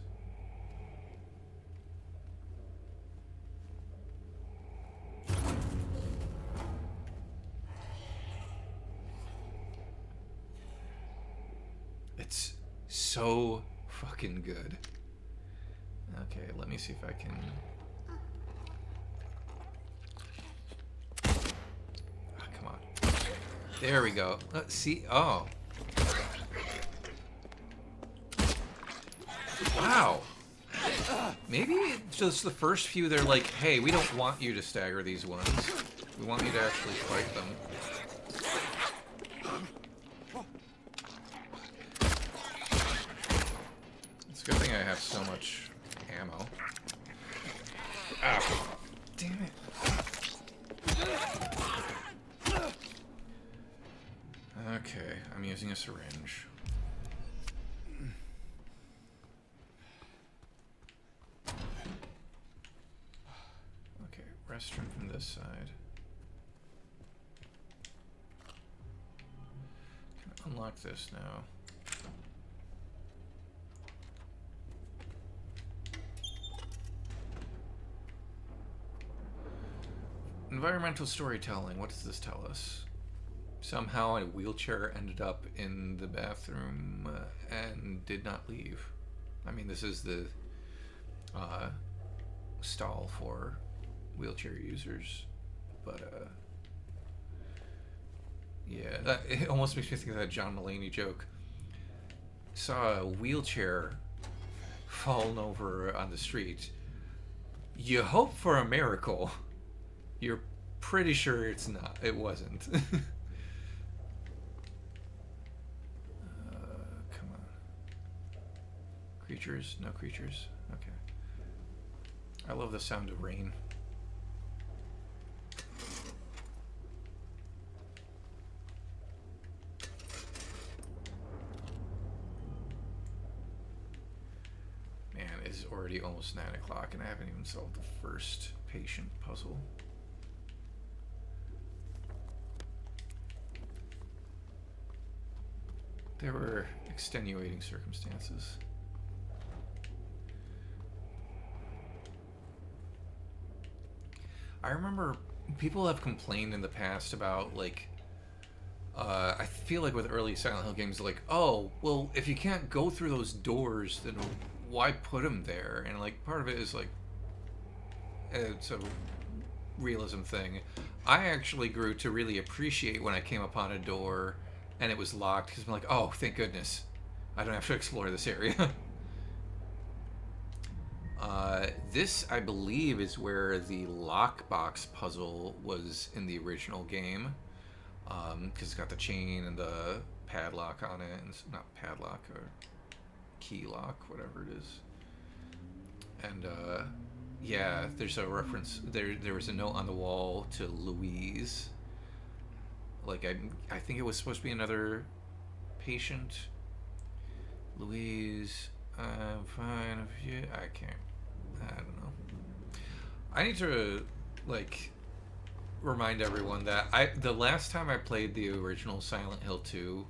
It's so fucking good. Okay, let me see if I can... Oh, come on. There we go. Let's see. Oh. Wow. Maybe just the first few, they're like, hey, we don't want you to stagger these ones. We want you to actually fight them. It's a good thing I have so much ammo. Ah, damn it. Okay, I'm using a syringe. Restroom from this side. Can I unlock this now? Environmental storytelling. What does this tell us? Somehow a wheelchair ended up in the bathroom and did not leave. I mean, this is the stall for wheelchair users, but Yeah, it almost makes me think of that John Mulaney joke. Saw a wheelchair fallen over on the street. You hope for a miracle. You're pretty sure it's not. It wasn't. Come on. Creatures? No creatures? Okay. I love the sound of rain. Man, it's already almost 9 o'clock and I haven't even solved the first patient puzzle. There were extenuating circumstances. I remember people have complained in the past about, like, I feel like with early Silent Hill games, like, oh, well, if you can't go through those doors, then why put them there? And, like, part of it is, like, it's a realism thing. I actually grew to really appreciate when I came upon a door and it was locked, because I'm like, oh, thank goodness. I don't have to explore this area. This, I believe, is where the lockbox puzzle was in the original game. Because it's got the chain and the padlock on it. And it's not padlock, or key lock, whatever it is. And, yeah, there's a reference. There was a note on the wall to Louise. Like, I think it was supposed to be another patient. Louise, I'm fine if you... I don't know. I need to, like, remind everyone that the last time I played the original Silent Hill 2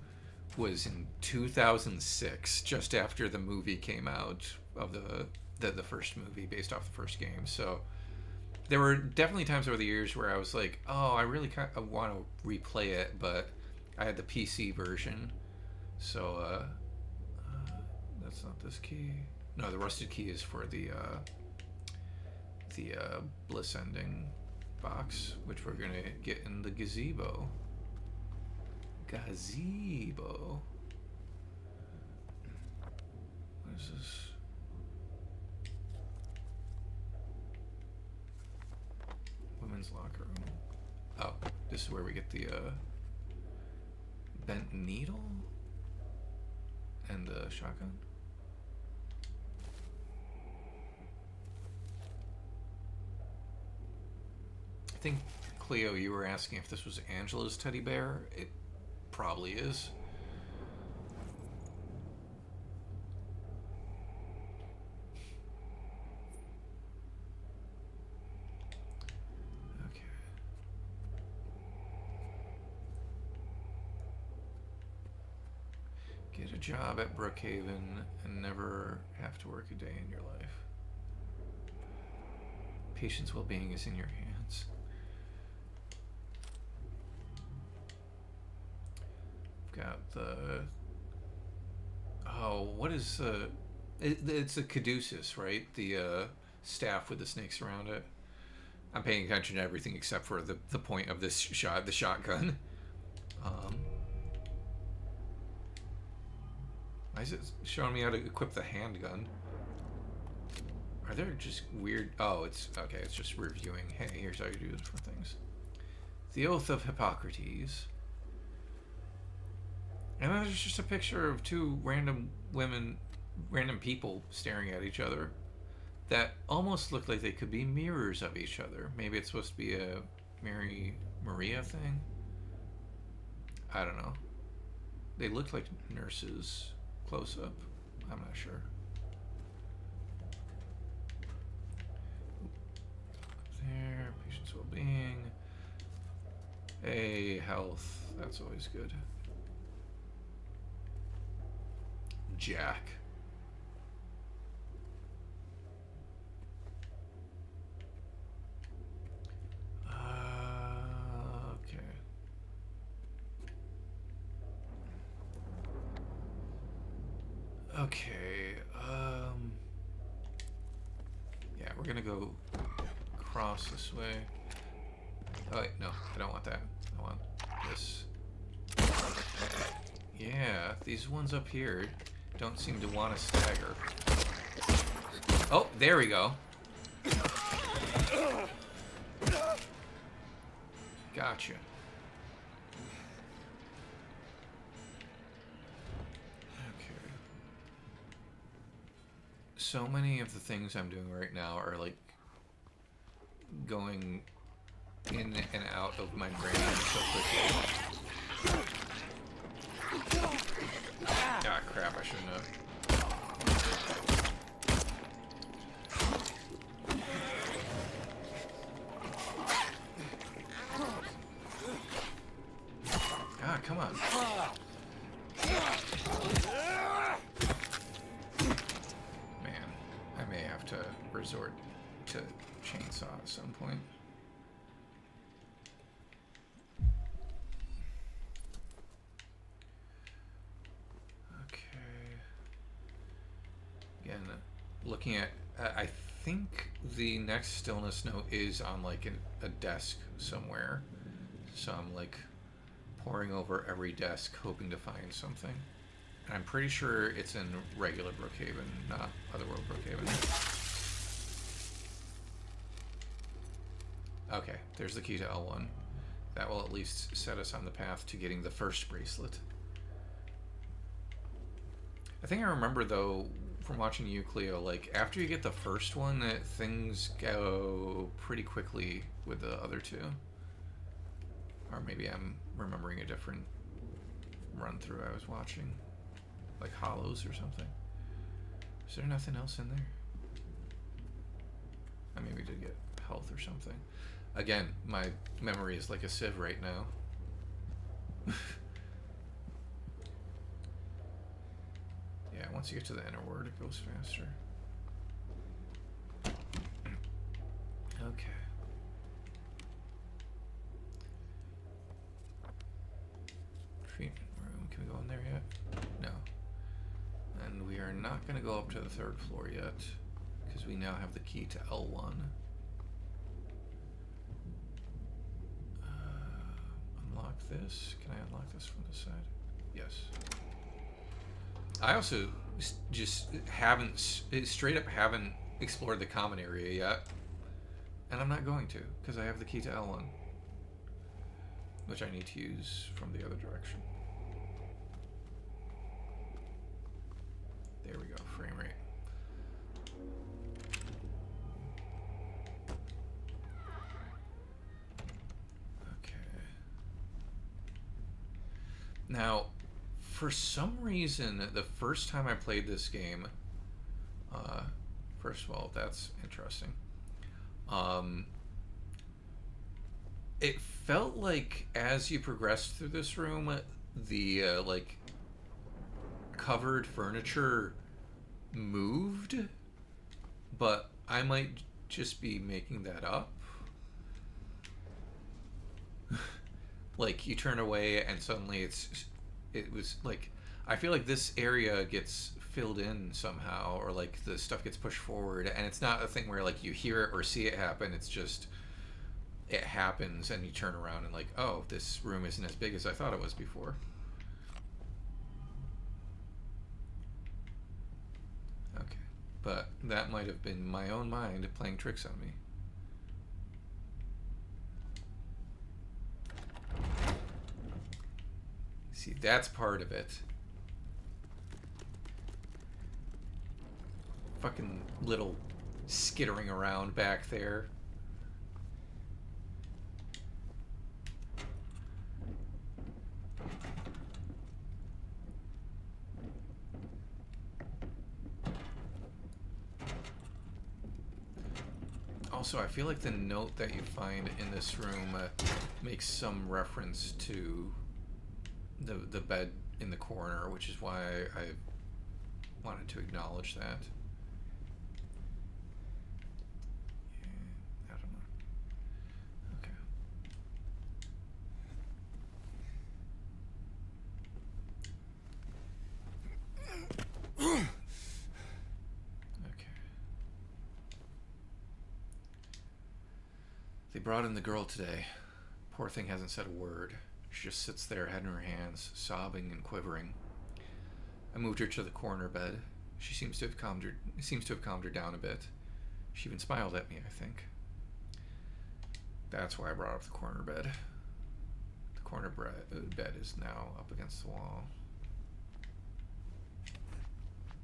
was in 2006, just after the movie came out of the first movie based off the first game. So there were definitely times over the years where I was like, oh, I really kind of want to replay it, but I had the PC version. So that's not this key. No, the rusted key is for the bliss ending box, which we're gonna get in the gazebo. Gazebo. What is this? Women's locker room. Oh, this is where we get the bent needle and the shotgun. I think, Cleo, you were asking if this was Angela's teddy bear. It probably is. Okay. Get a job at Brookhaven and never have to work a day in your life. Patient's well-being is in your hands. Got the... Oh, what is the... It's a caduceus, right? The staff with the snakes around it. I'm paying attention to everything except for the point of this shot, the shotgun. Why is it showing me how to equip the handgun? Are there just weird... Oh, it's... Okay, it's just reviewing. Hey, here's how you do different things. The Oath of Hippocrates. And then there's just a picture of two random people staring at each other that almost look like they could be mirrors of each other. Maybe it's supposed to be a Maria thing? I don't know. They look like nurses close up. I'm not sure. There, patient's well-being. A health. That's always good. Jack. Okay. Okay. Yeah, we're gonna go across this way. Oh wait, no, I don't want that. I want this. Yeah, these ones up here don't seem to want to stagger. Oh, there we go. Gotcha. Okay. So many of the things I'm doing right now are like going in and out of my brain so quickly. Ah, crap, I shouldn't have. Ah, come on. Man, I may have to resort to chainsaw at some point. Again, looking at, I think the next stillness note is on like a desk somewhere. So I'm like poring over every desk hoping to find something. And I'm pretty sure it's in regular Brookhaven, not Otherworld Brookhaven. Okay, there's the key to L1. That will at least set us on the path to getting the first bracelet. I think I remember, though, from watching you, Cleo, like, after you get the first one, that things go pretty quickly with the other two. Or maybe I'm remembering a different run-through I was watching. Like Hollows or something. Is there nothing else in there? I maybe did get health or something. Again, my memory is like a sieve right now. Yeah, once you get to the inner word, it goes faster. Okay. Treatment room. Can we go in there yet? No. And we are not going to go up to the third floor yet, because we now have the key to L1. Unlock this. Can I unlock this from the side? Yes. I also just straight up haven't explored the common area yet. And I'm not going to, because I have the key to L1. Which I need to use from the other direction. There we go, frame rate. Okay. Now, for some reason, the first time I played this game, first of all, that's interesting. It felt like as you progressed through this room, the like covered furniture moved, but I might just be making that up. Like you turn away and suddenly it was like, I feel like this area gets filled in somehow, or like the stuff gets pushed forward, and it's not a thing where like you hear it or see it happen. It's just it happens and you turn around and like, oh, this room isn't as big as I thought it was before. Okay, but that might have been my own mind playing tricks on me. See, that's part of it. Fucking little skittering around back there. Also, I feel like the note that you find in this room makes some reference to the bed in the corner, which is why I wanted to acknowledge that. Yeah, I don't know. Okay. Okay. They brought in the girl today. Poor thing hasn't said a word. She just sits there, head in her hands, sobbing and quivering. I moved her to the corner bed. She seems to have calmed her down a bit. She even smiled at me, I think. That's why I brought up the corner bed. The corner bed is now up against the wall.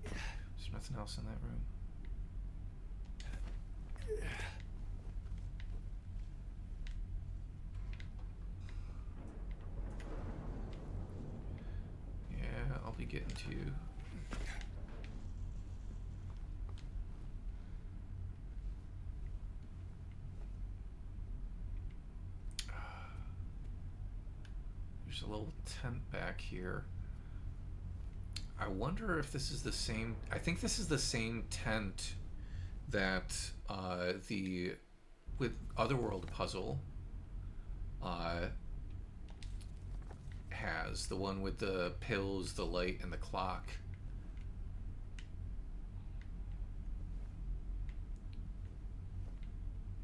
There's nothing else in that room. Yeah, I'll be getting to you. There's a little tent back here. I wonder if this is the same. I think this is the same tent that the with Otherworld puzzle has. The one with the pills, the light, and the clock.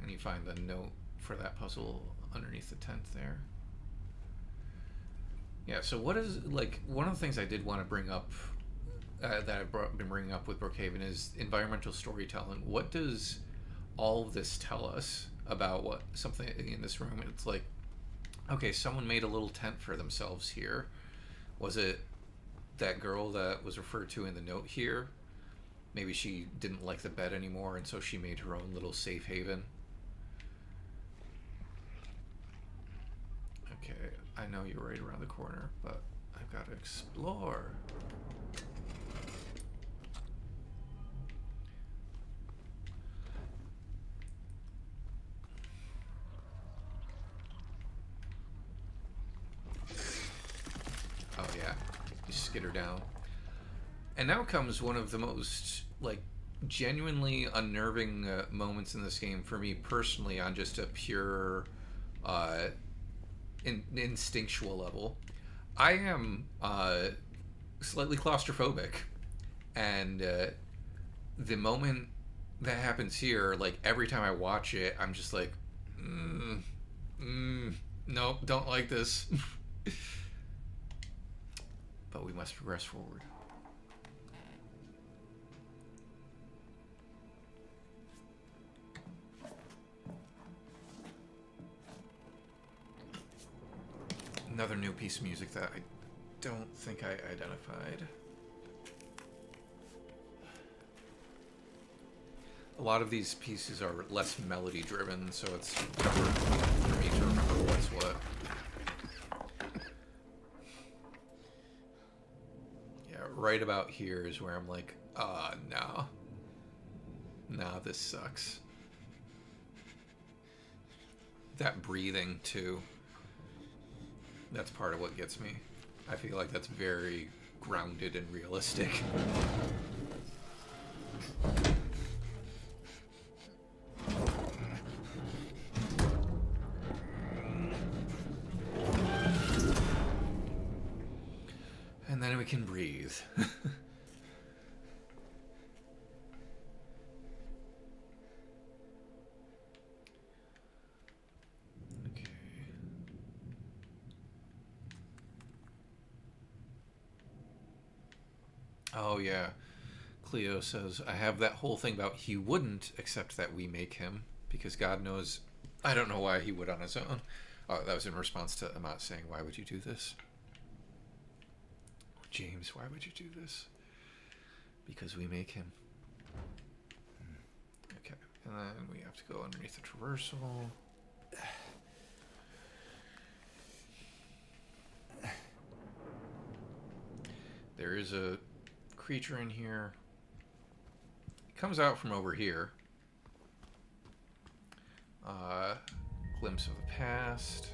And you find the note for that puzzle underneath the tent there. Yeah, so what is, like, one of the things I did want to bring up, that I've been bringing up with Brookhaven is environmental storytelling. What does all of this tell us about what something in this room? It's like, okay, someone made a little tent for themselves here. Was it that girl that was referred to in the note here? Maybe she didn't like the bed anymore, and so she made her own little safe haven. Okay, I know you're right around the corner, but I've got to explore. Oh yeah, you skitter down. And now comes one of the most, like, genuinely unnerving moments in this game for me personally on just a pure instinctual level. I am slightly claustrophobic, and the moment that happens here, like, every time I watch it, I'm just like, nope, don't like this. But we must progress forward. Another new piece of music that I don't think I identified. A lot of these pieces are less melody driven, so it's tougher for me to remember what's what. Yeah, right about here is where I'm like, no. Nah, this sucks. That breathing, too. That's part of what gets me. I feel like that's very grounded and realistic. And then we can breathe. Oh, yeah. Cleo says, I have that whole thing about he wouldn't, except that we make him. Because God knows, I don't know why he would on his own. Oh, that was in response to Amat saying, why would you do this? James, why would you do this? Because we make him. Okay, and then we have to go underneath the traversal. There is a creature in here. It comes out from over here. Glimpse of the past.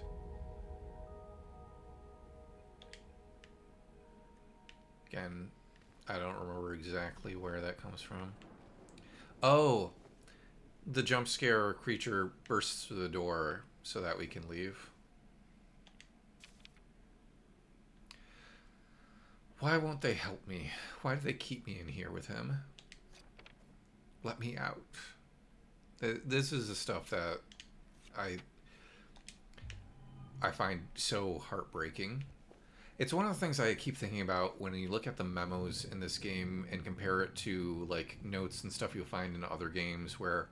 Again, I don't remember exactly where that comes from. Oh, the jump scare creature bursts through the door so that we can leave. Why won't they help me? Why do they keep me in here with him? Let me out. This is the stuff that I find so heartbreaking. It's one of the things I keep thinking about when you look at the memos in this game and compare it to like notes and stuff you'll find in other games where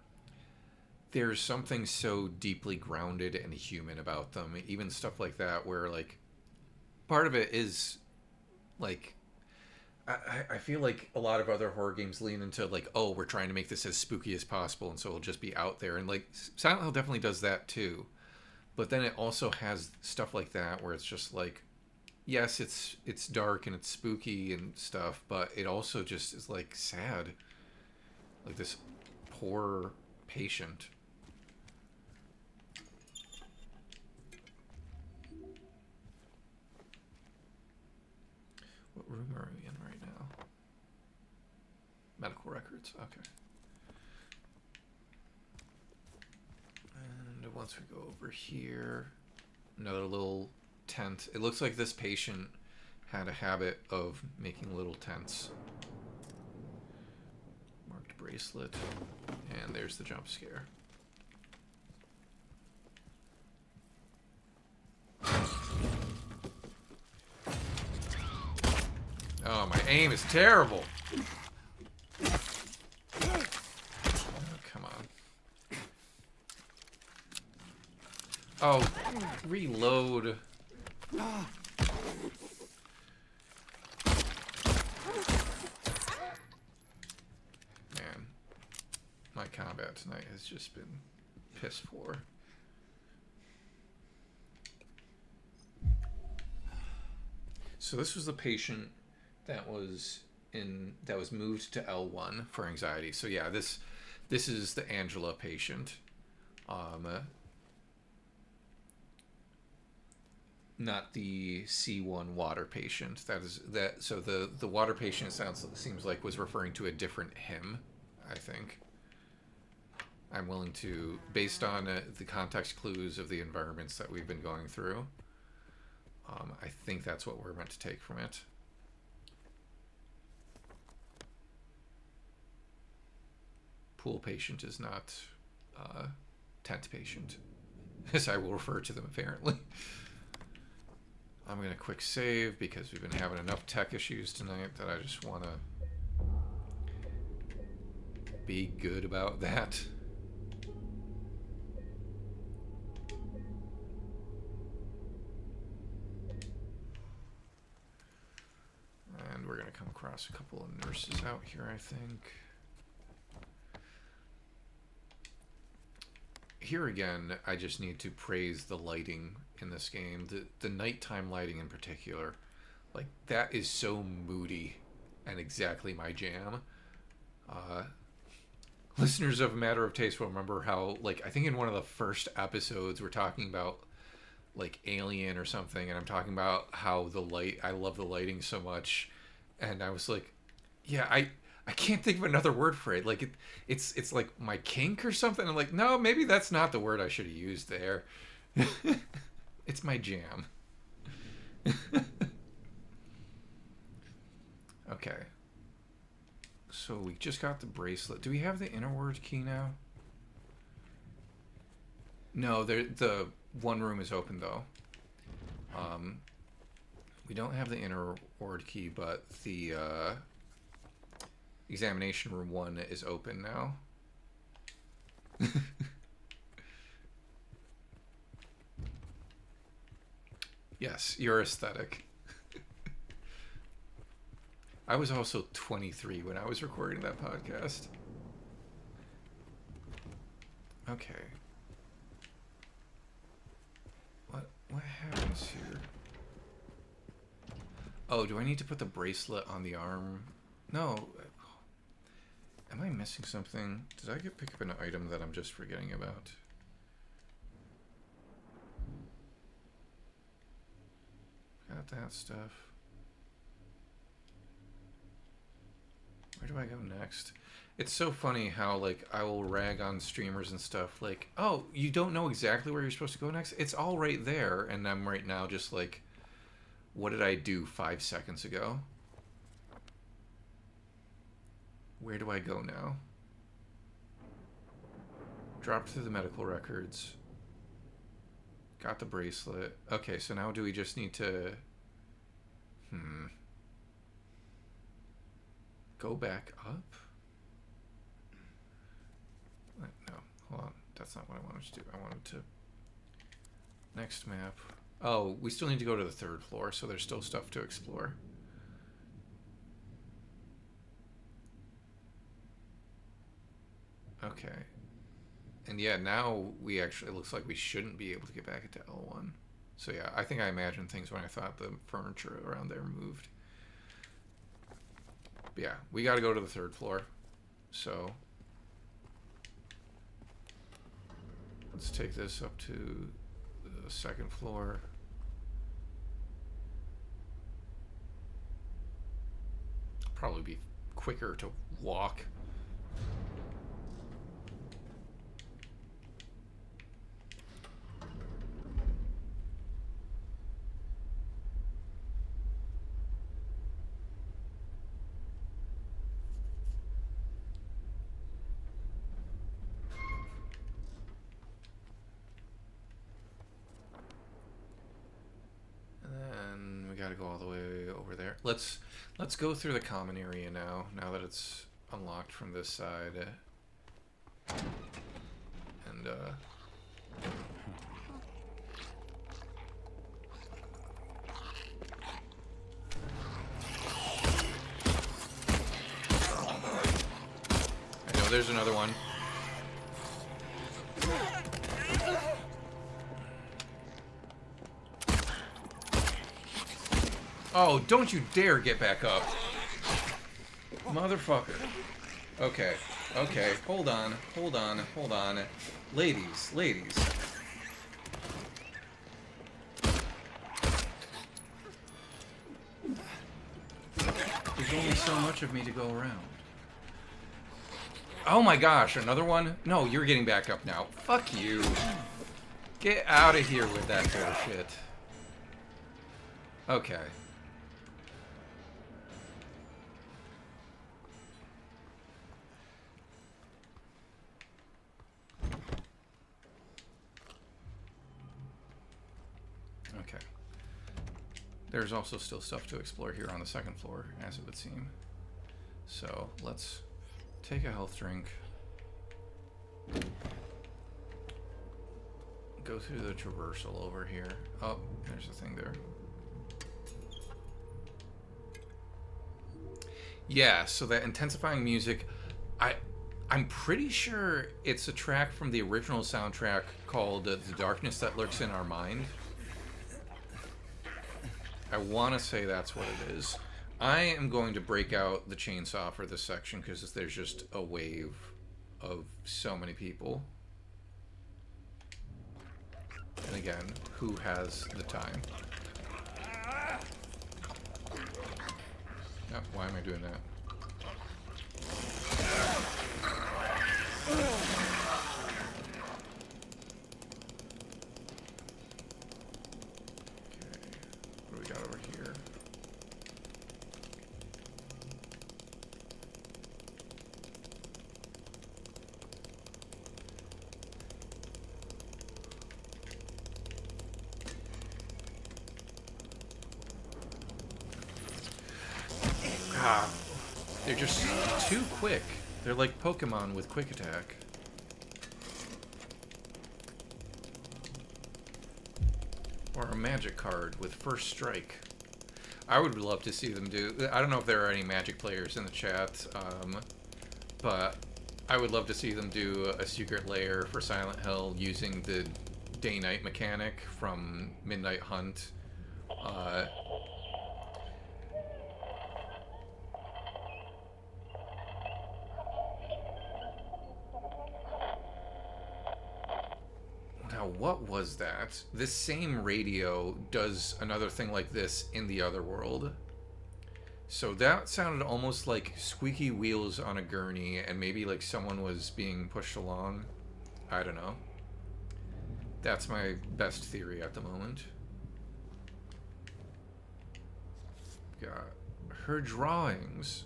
there's something so deeply grounded and human about them. Even stuff like that where like part of it is like I feel like a lot of other horror games lean into like, oh, we're trying to make this as spooky as possible, and so it'll just be out there. And like Silent Hill definitely does that too. But then it also has stuff like that where it's just like, yes, it's dark and it's spooky and stuff, but it also just is like sad. Like this poor patient. What room are we in right now? Medical records. Okay. And once we go over here, another little tent. It looks like this patient had a habit of making little tents. Marked bracelet. And there's the jump scare. Oh, my aim is terrible. Oh, come on. Oh, reload. Man, my combat tonight has just been piss poor. So this was the patient that was moved to L1 for anxiety. So yeah, this is the Angela patient. Not the C1 water patient. So the water patient seems like was referring to a different him, I think. I'm willing to, based on the context clues of the environments that we've been going through, I think that's what we're meant to take from it. Pool patient is not tent patient, as I will refer to them apparently. I'm going to quick save because we've been having enough tech issues tonight that I just want to be good about that. And we're going to come across a couple of nurses out here, I think. Here again, I just need to praise the lighting in this game. The nighttime lighting in particular. Like, that is so moody and exactly my jam. Listeners of A Matter of Taste will remember how, like, I think in one of the first episodes we're talking about, like, Alien or something, and I'm talking about how I love the lighting so much, and I was like, yeah, I can't think of another word for it. Like, it's like my kink or something. I'm like, no, maybe that's not the word I should have used there. It's my jam. Okay. So we just got the bracelet. Do we have the inner word key now? No, the one room is open though. We don't have the inner word key, but the examination room 1 is open now. Yes, your aesthetic. I was also 23 when I was recording that podcast. Okay. What happens here? Oh, do I need to put the bracelet on the arm? No. Am I missing something? Did I pick up an item that I'm just forgetting about? Got that stuff. Where do I go next? It's so funny how, like, I will rag on streamers and stuff, like, oh, you don't know exactly where you're supposed to go next? It's all right there, and I'm right now just like, what did I do 5 seconds ago? Where do I go now? Drop through the medical records. Got the bracelet. Okay, so now do we just need to... Go back up? No, hold on. That's not what I wanted to do. I wanted to... Next map. Oh, we still need to go to the 3rd floor, so there's still stuff to explore. Okay. And yeah, now we actually, it looks like we shouldn't be able to get back into L1. So yeah, I think I imagined things when I thought the furniture around there moved. But yeah, we got to go to the 3rd floor. So let's take this up to the 2nd floor. Probably be quicker to walk. Gotta go all the way over there. Let's go through the common area now that it's unlocked from this side. And I know there's another one. Oh, don't you dare get back up. Motherfucker. Okay, okay, hold on. Ladies. There's only so much of me to go around. Oh my gosh, another one? No, you're getting back up now. Fuck you. Get out of here with that bullshit. Okay. Okay. There's also still stuff to explore here on the 2nd floor, as it would seem. So let's take a health drink. Go through the traversal over here. Oh, there's a thing there. Yeah, so that intensifying music, I'm pretty sure it's a track from the original soundtrack called The Darkness That Lurks in Our Mind. I want to say that's what it is. I am going to break out the chainsaw for this section because there's just a wave of so many people. And again, who has the time? Oh, why am I doing that? What do we got over here? Ah, they're just too quick. They're like Pokemon with quick attack. Or a magic card with first strike. I would love to see them do... I don't know if there are any Magic players in the chat, but I would love to see them do a secret lair for Silent Hill using the day-night mechanic from Midnight Hunt. What was that? This same radio does another thing like this in the other world. So that sounded almost like squeaky wheels on a gurney and maybe like someone was being pushed along. I don't know. That's my best theory at the moment. Got her drawings.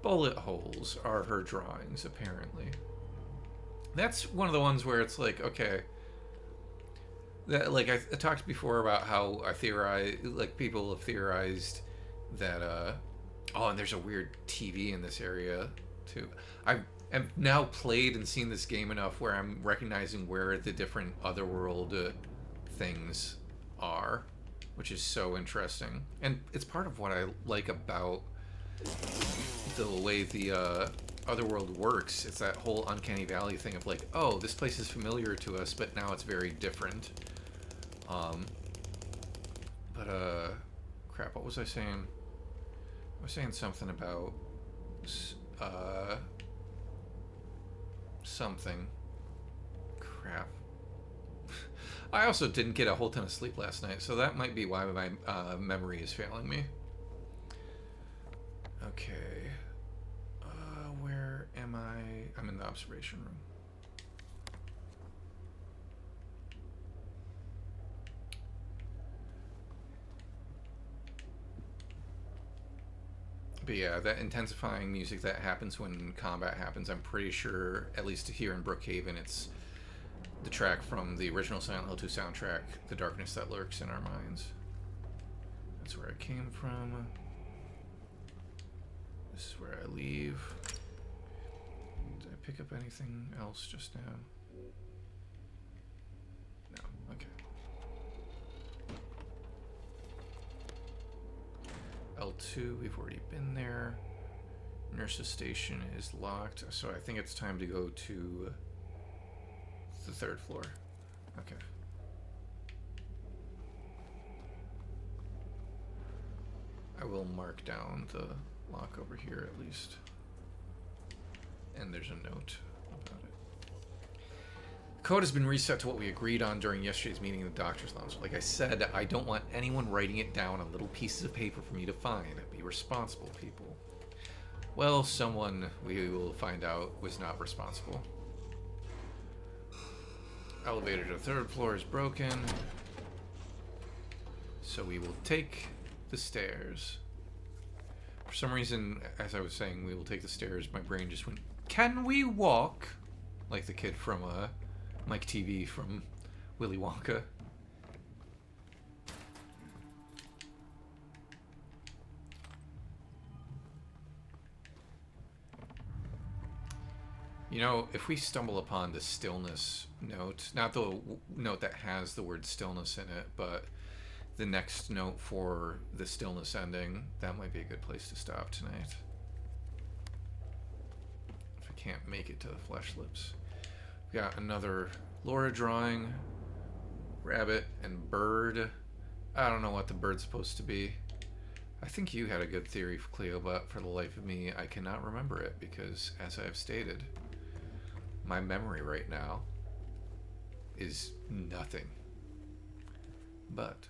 Bullet holes are her drawings, apparently. That's one of the ones where it's like, okay, That like I talked before about how I theorize, like people have theorized that oh, and there's a weird TV in this area too. I have now played and seen this game enough where I'm recognizing where the different otherworld things are, which is so interesting. And it's part of what I like about the way the otherworld works. It's that whole uncanny valley thing of like, oh, this place is familiar to us, but now it's very different. Um, but crap, what was I saying? I was saying something about uh, something. Crap. I also didn't get a whole ton of sleep last night, so that might be why my memory is failing me. Okay. Where am I? I'm in the observation room. But yeah, that intensifying music that happens when combat happens, I'm pretty sure, at least here in Brookhaven, it's the track from the original Silent Hill 2 soundtrack, The Darkness That Lurks in Our Minds. That's where I came from. This is where I leave. Did I pick up anything else just now? No, okay. L2, we've already been there. Nurse's station is locked, so I think it's time to go to the 3rd floor. Okay. I will mark down the lock over here at least. And there's a note about it. Code has been reset to what we agreed on during yesterday's meeting in the doctor's lounge. Like I said, I don't want anyone writing it down on little pieces of paper for me to find. Be responsible, people. Well, someone, we will find out, was not responsible. Elevator to the 3rd floor is broken. So we will take the stairs. For some reason, as I was saying, we will take the stairs, my brain just went, can we walk? Like the kid from Mike TV from Willy Wonka. You know, if we stumble upon the stillness note, not the note that has the word stillness in it, but the next note for the stillness ending, that might be a good place to stop tonight. If I can't make it to the flesh lips. We got another Laura drawing, rabbit and bird. I don't know what the bird's supposed to be. I think you had a good theory, Cleo, but for the life of me, I cannot remember it because, as I have stated, my memory right now is nothing. But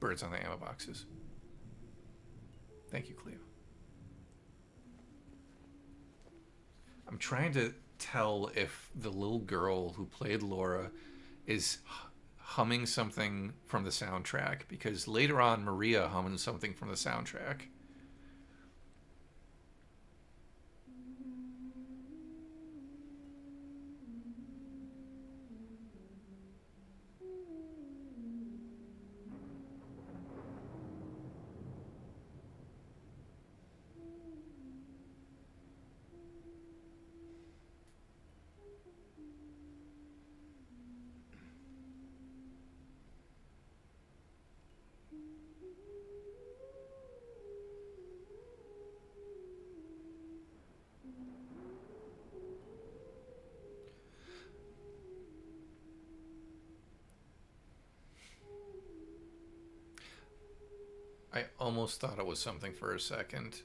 birds on the ammo boxes. Thank you, Cleo. I'm trying to tell if the little girl who played Laura is humming something from the soundtrack, because later on Maria hummed something from the soundtrack. I almost thought it was something for a second,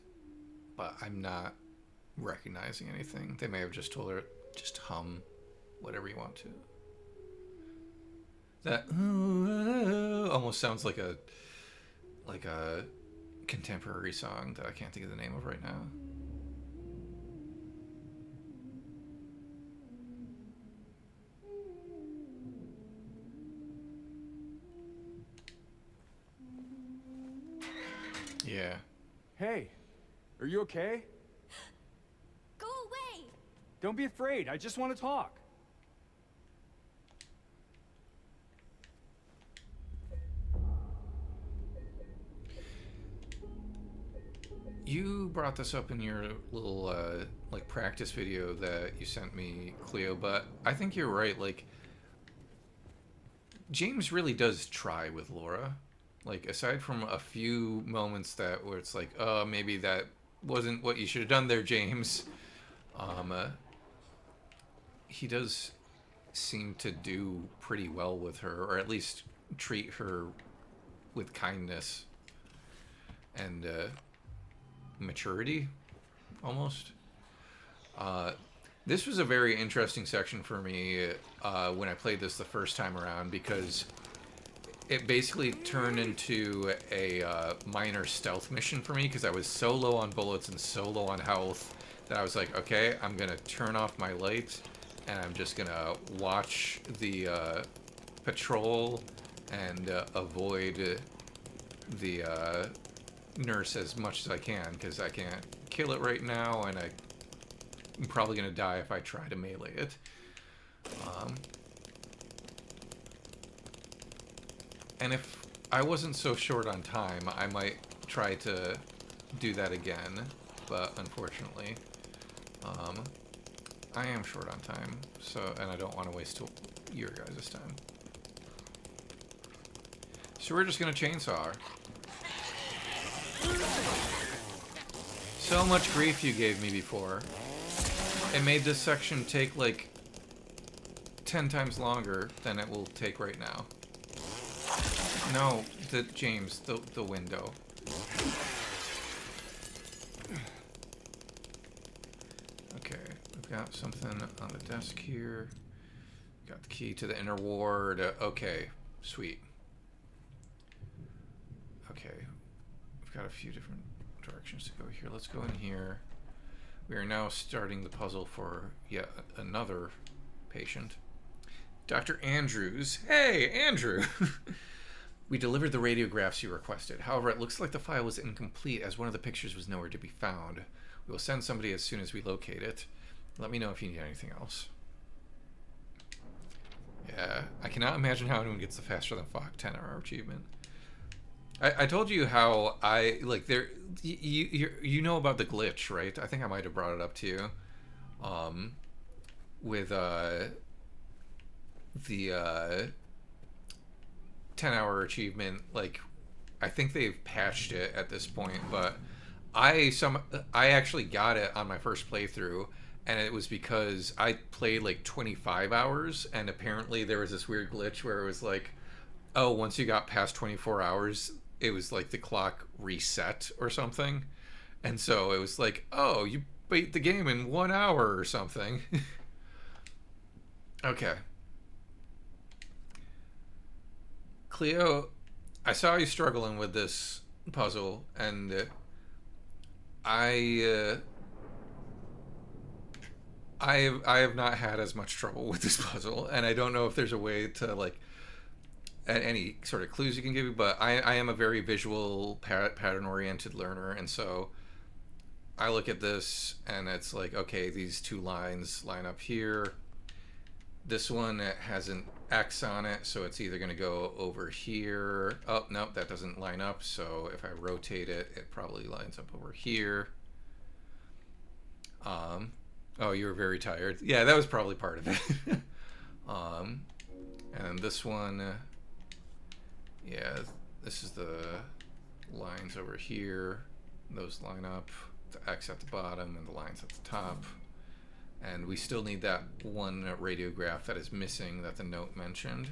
but I'm not recognizing anything. They may have just told her, just hum whatever you want to. That almost sounds like a contemporary song that I can't think of the name of right now. Yeah. Hey, Are you okay? Go away! Don't be afraid. I just want to talk. You brought this up in your little like practice video that you sent me, Cleo, but I think you're right. Like, James really does try with Laura. Like, aside from a few moments that where it's like, oh, maybe that wasn't what you should have done there, James. He does seem to do pretty well with her, or at least treat her with kindness and maturity, almost. This was a very interesting section for me when I played this the first time around, because it basically turned into a minor stealth mission for me, because I was so low on bullets and so low on health that I was like, okay, I'm going to turn off my lights and I'm just going to watch the patrol and avoid the nurse as much as I can, because I can't kill it right now, and I'm probably going to die if I try to melee it. And if I wasn't so short on time, I might try to do that again, but unfortunately, I am short on time, so, and I don't want to waste your guys' time. So we're just gonna chainsaw her. So much grief you gave me before. It made this section take like 10 times longer than it will take right now. No, James, the window. Okay, we've got something on the desk here. Got the key to the inner ward. Okay, sweet. Okay, we've got a few different directions to go here. Let's go in here. We are now starting the puzzle for yet another patient. Dr. Andrews. Hey, Andrew! We delivered the radiographs you requested. However, it looks like the file was incomplete, as one of the pictures was nowhere to be found. We will send somebody as soon as we locate it. Let me know if you need anything else. Yeah, I cannot imagine how anyone gets the faster than Fog 10-hour achievement. I told you how I, like, there, you know about the glitch, right? I think I might have brought it up to you. With, the, 10-hour achievement, like, I think they've patched it at this point, but I actually got it on my first playthrough, and it was because I played like 25 hours, and apparently there was this weird glitch where it was like, oh, once you got past 24 hours, it was like the clock reset or something, and so it was like, oh, you beat the game in 1 hour or something. Okay. Cleo, I saw you struggling with this puzzle, and I have not had as much trouble with this puzzle, and I don't know if there's a way to, like, any sort of clues you can give me, but I am a very visual, pattern-oriented learner, and so I look at this, and it's like, okay, these two lines line up here. This one has an X on it, so it's either going to go over here. Oh, nope, that doesn't line up, so if I rotate it, it probably lines up over here. Oh, you were very tired. Yeah, that was probably part of it. And this one, yeah, this is the lines over here. Those line up, the X at the bottom and the lines at the top. And we still need that one radiograph that is missing that the note mentioned.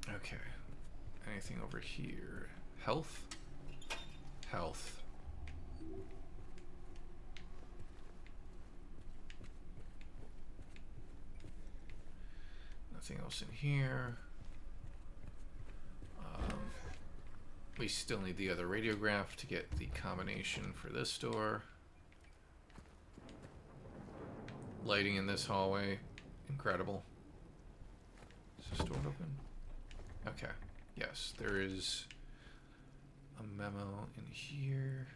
Okay. Anything over here? Health? Health. Nothing else in here. We still need the other radiograph to get the combination for this door. Lighting in this hallway, incredible. Is this door open? Okay. Yes, there is a memo in here.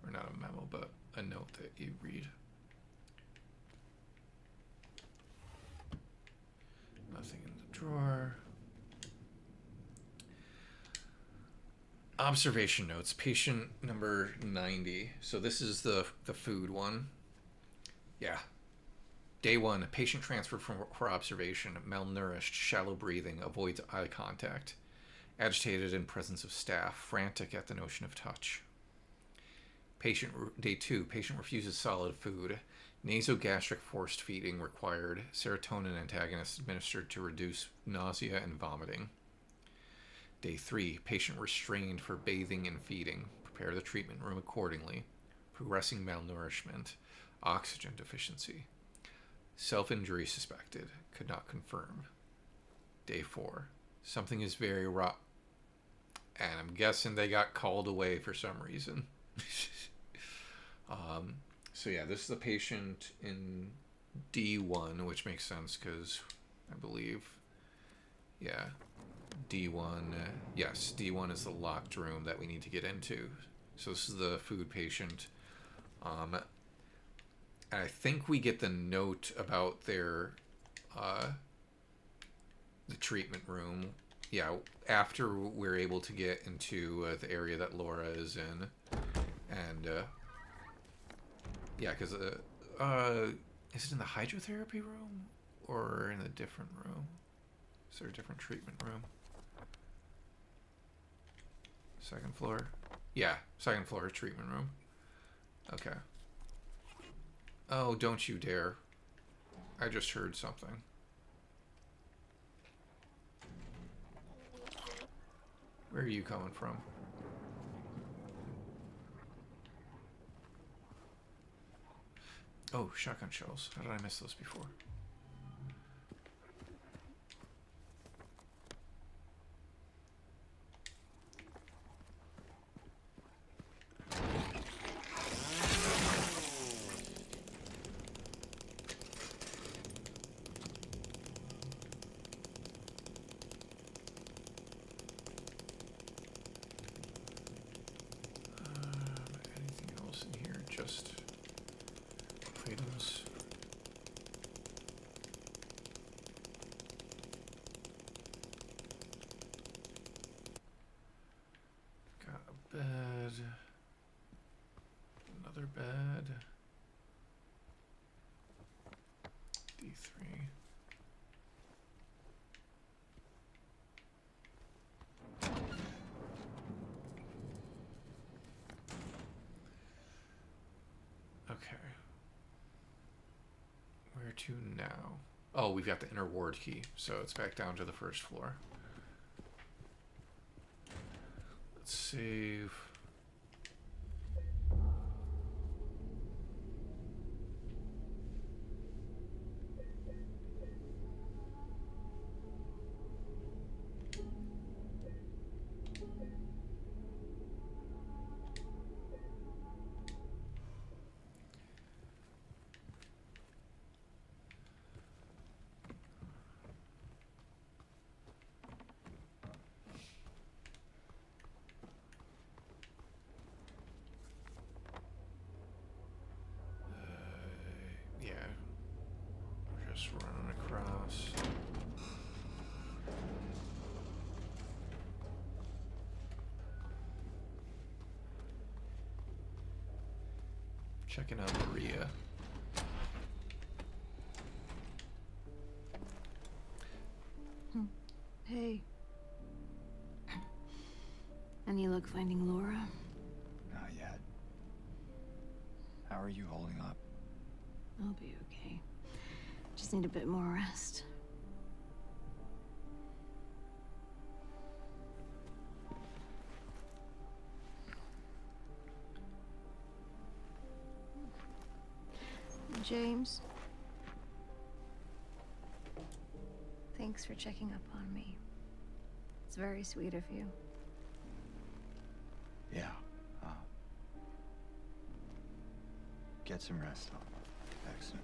Or not a memo, but a note that you read. Nothing in the drawer. Observation notes. Patient number 90. So this is the food one. Yeah. Day 1. Patient transferred for observation. Malnourished, shallow breathing, avoids eye contact. Agitated in presence of staff. Frantic at the notion of touch. Day 2. Patient refuses solid food. Nasogastric forced feeding required. Serotonin antagonist administered to reduce nausea and vomiting. Day 3. Patient restrained for bathing and feeding. Prepare the treatment room accordingly. Progressing malnourishment. Oxygen deficiency. Self-injury suspected. Could not confirm. Day 4. Something is very raw. And I'm guessing they got called away for some reason. So yeah, this is the patient in D1, which makes sense because I believe, yeah, D1, yes, D1 is the locked room that we need to get into. So this is the food patient. And I think we get the note about their, the treatment room. Yeah, after we're able to get into the area that Laura is in. And, yeah, because, is it in the hydrotherapy room? Or in a different room? Is there a different treatment room? Second floor? Yeah, second floor treatment room. Okay. Oh, don't you dare. I just heard something. Where are you coming from? Oh, shotgun shells. How did I miss those before? Anything else in here? Just items. Got a bed. Another bed. D3. Okay. Where to now? Oh, we've got the inner ward key, so it's back down to the first floor. Let's save. Yeah, we're just running across. Checking out Maria. Hey. Any luck finding Laura? Not yet. How are you holding up? I'll be okay. Just need a bit more rest. James. Thanks for checking up on me. It's very sweet of you. Yeah. Get some rest. Excellent.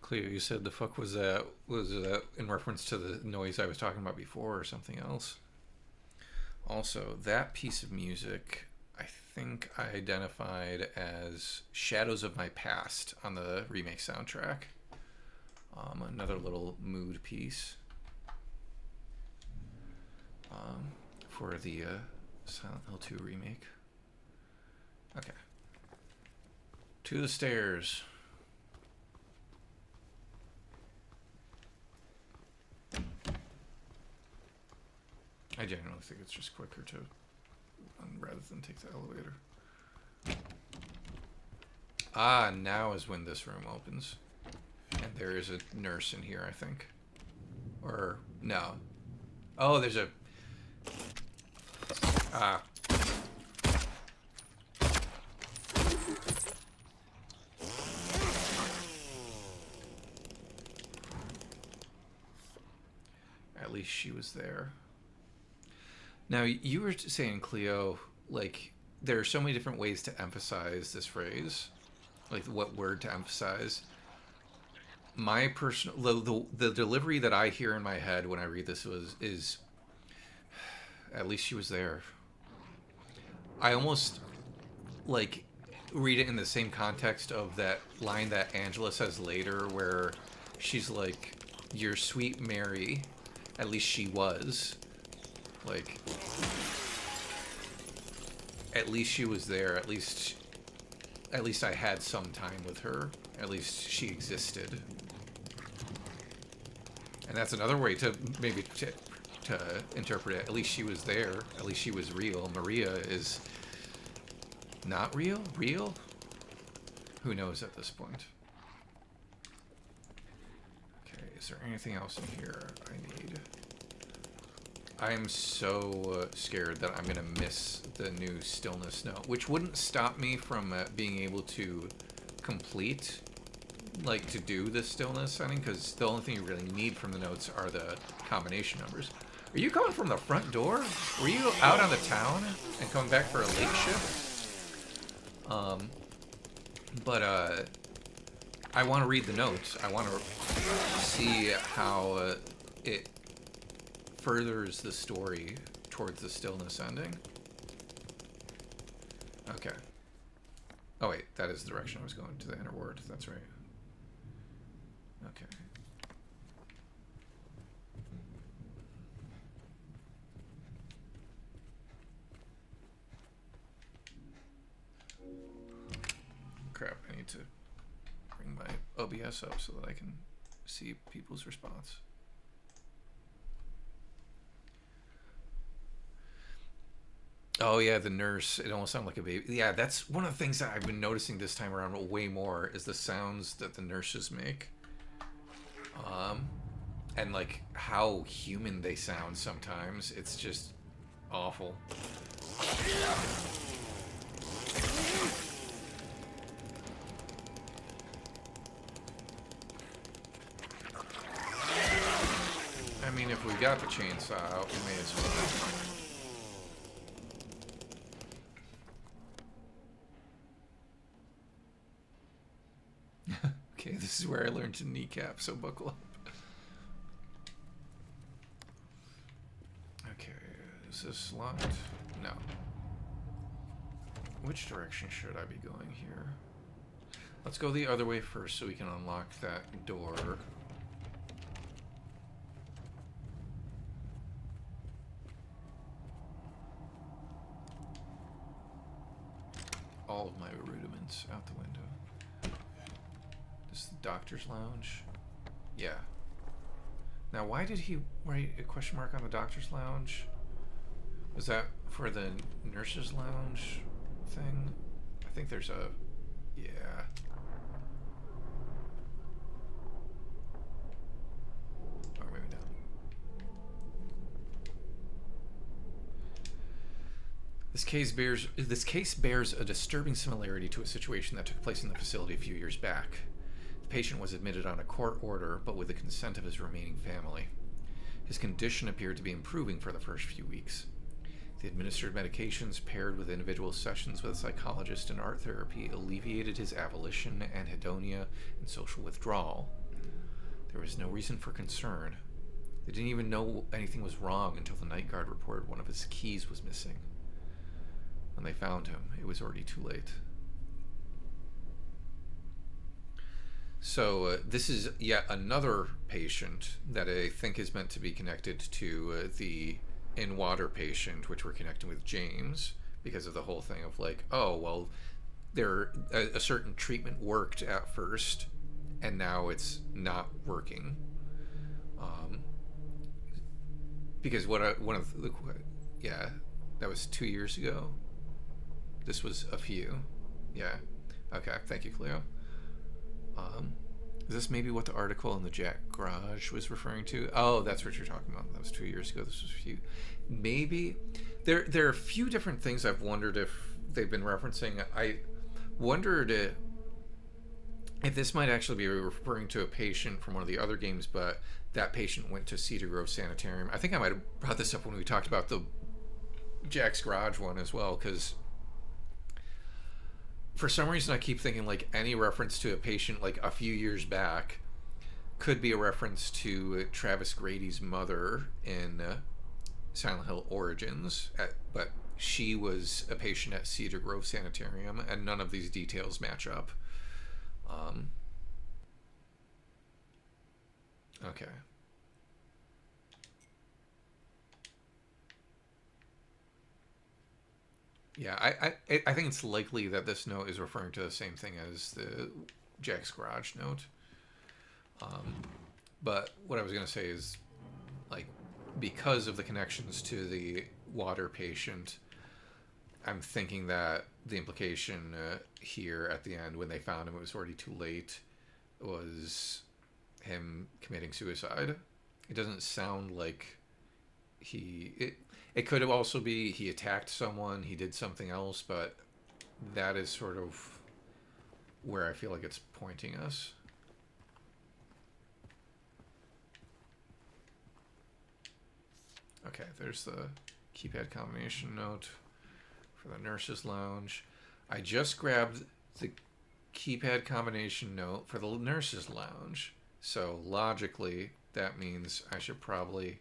Cleo, you said the fuck was that? Was that in reference to the noise I was talking about before or something else? Also, that piece of music, I think I identified as Shadows of My Past on the remake soundtrack. Another little mood piece for the Silent Hill 2 remake. Okay. To the stairs. I genuinely think it's just quicker to, rather than take the elevator. Ah, now is when this room opens. And there is a nurse in here, I think. Or, no. Oh, there's a... Ah. At least she was there. Now, you were saying, Cleo, like, there are so many different ways to emphasize this phrase. Like, what word to emphasize. My personal... The delivery that I hear in my head when I read this is... At least she was there. I almost, like, read it in the same context of that line that Angela says later where she's like, "Your sweet Mary, at least she was." Like, at least she was there. At least I had some time with her. At least she existed. And that's another way to maybe to interpret it. At least she was there. At least she was real. Maria is not real? Real? Who knows at this point? Okay, is there anything else in here I need? I'm so scared that I'm gonna miss the new stillness note, which wouldn't stop me from being able to complete, like, to do the stillness setting, because the only thing you really need from the notes are the combination numbers. Are you coming from the front door? Were you out on the town and coming back for a late shift? I want to read the notes. I want to see how it furthers the story towards the stillness ending. Okay. Oh wait, that is the direction I was going, to the inner ward. That's right. Okay. Crap, I need to bring my OBS up so that I can see people's response. Oh yeah, the nurse. It almost sounded like a baby. Yeah, that's one of the things that I've been noticing this time around way more is the sounds that the nurses make. And like how human they sound sometimes. It's just awful. I mean, if we got the chainsaw out, we may as well. Okay, this is where I learned to kneecap, so buckle up. Okay, is this locked? No. Which direction should I be going here? Let's go the other way first so we can unlock that door. All of my rudiments out the window. This is the doctor's lounge. Yeah. Now, why did he write a question mark on the doctor's lounge? Was that for the nurse's lounge thing? I think there's a... Yeah. Or maybe not. This case bears a disturbing similarity to a situation that took place in the facility a few years back. The patient was admitted on a court order, but with the consent of his remaining family. His condition appeared to be improving for the first few weeks. The administered medications paired with individual sessions with a psychologist and art therapy alleviated his avolition, anhedonia, and social withdrawal. There was no reason for concern. They didn't even know anything was wrong until the night guard reported one of his keys was missing. When they found him, it was already too late. So this is yet another patient that I think is meant to be connected to the in-water patient, which we're connecting with James, because of the whole thing of like, oh, well, a certain treatment worked at first, and now it's not working. Because that was 2 years ago. This was a few. Yeah. Okay. Thank you, Cleo. Is this maybe what the article in the Jack Garage was referring to? Oh, that's what you're talking about. That was 2 years ago. This was a few. Maybe there are a few different things I've wondered if they've been referencing. I wondered if this might actually be referring to a patient from one of the other games, but that patient went to Cedar Grove Sanitarium. I think I might have brought this up when we talked about the Jack's Garage one as well, because for some reason I keep thinking like any reference to a patient like a few years back could be a reference to Travis Grady's mother in Silent Hill Origins, but she was a patient at Cedar Grove Sanitarium, and none of these details match up. Okay. Yeah, I think it's likely that this note is referring to the same thing as the Jack's Garage note. But what I was going to say is, like, because of the connections to the water patient, I'm thinking that the implication here at the end, when they found him, it was already too late, was him committing suicide. It doesn't sound like it could have also be he attacked someone, he did something else, but that is sort of where I feel like it's pointing us. Okay, there's the keypad combination note for the nurse's lounge. I just grabbed the keypad combination note for the nurse's lounge, so logically that means I should probably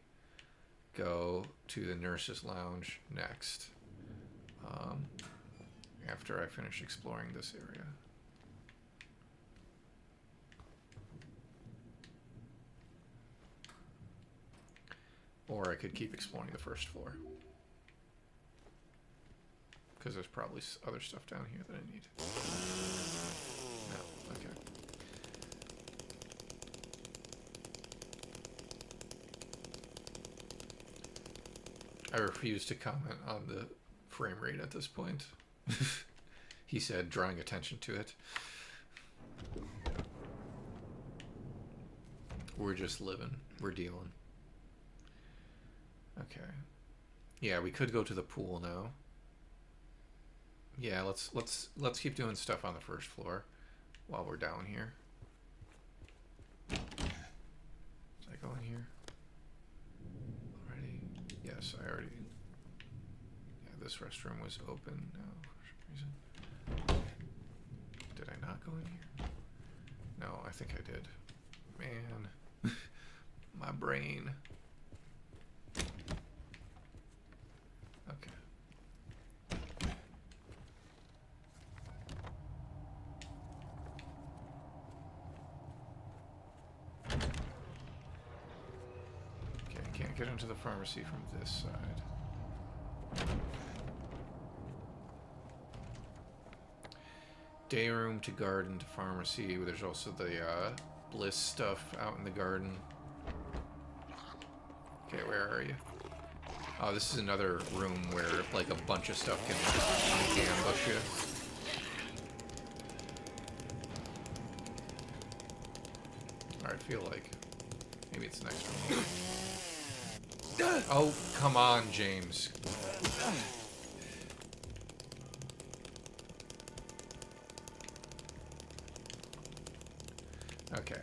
go to the nurse's lounge next, after I finish exploring this area. Or I could keep exploring the first floor, because there's probably other stuff down here that I need. No, okay. I refuse to comment on the frame rate at this point. He said, drawing attention to it. We're just living. We're dealing. Okay. Yeah, we could go to the pool now. Yeah, let's keep doing stuff on the first floor while we're down here. Did I go in here already? Yes, I already. Yeah, this restroom was open now for some reason. Did I not go in here? No, I think I did. Man, my brain. Okay. Okay, I can't get into the pharmacy from this side. Day room to garden to pharmacy. There's also the Bliss stuff out in the garden. Okay, where are you? Oh, this is another room where, like, a bunch of stuff can ambush you. Or I feel like maybe it's next room. Oh, come on, James. Okay.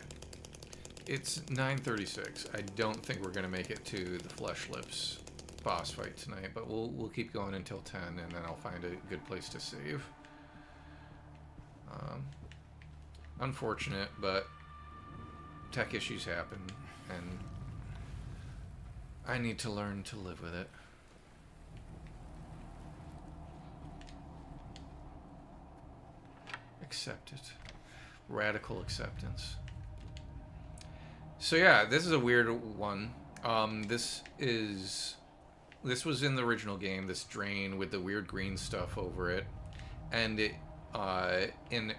It's 9:36. I don't think we're going to make it to the Flesh Lips boss fight tonight, but we'll keep going until 10, and then I'll find a good place to save. Unfortunate, but tech issues happen, and I need to learn to live with it. Accept it. Radical acceptance. So yeah, this is a weird one. This was in the original game, this drain with the weird green stuff over it, and it in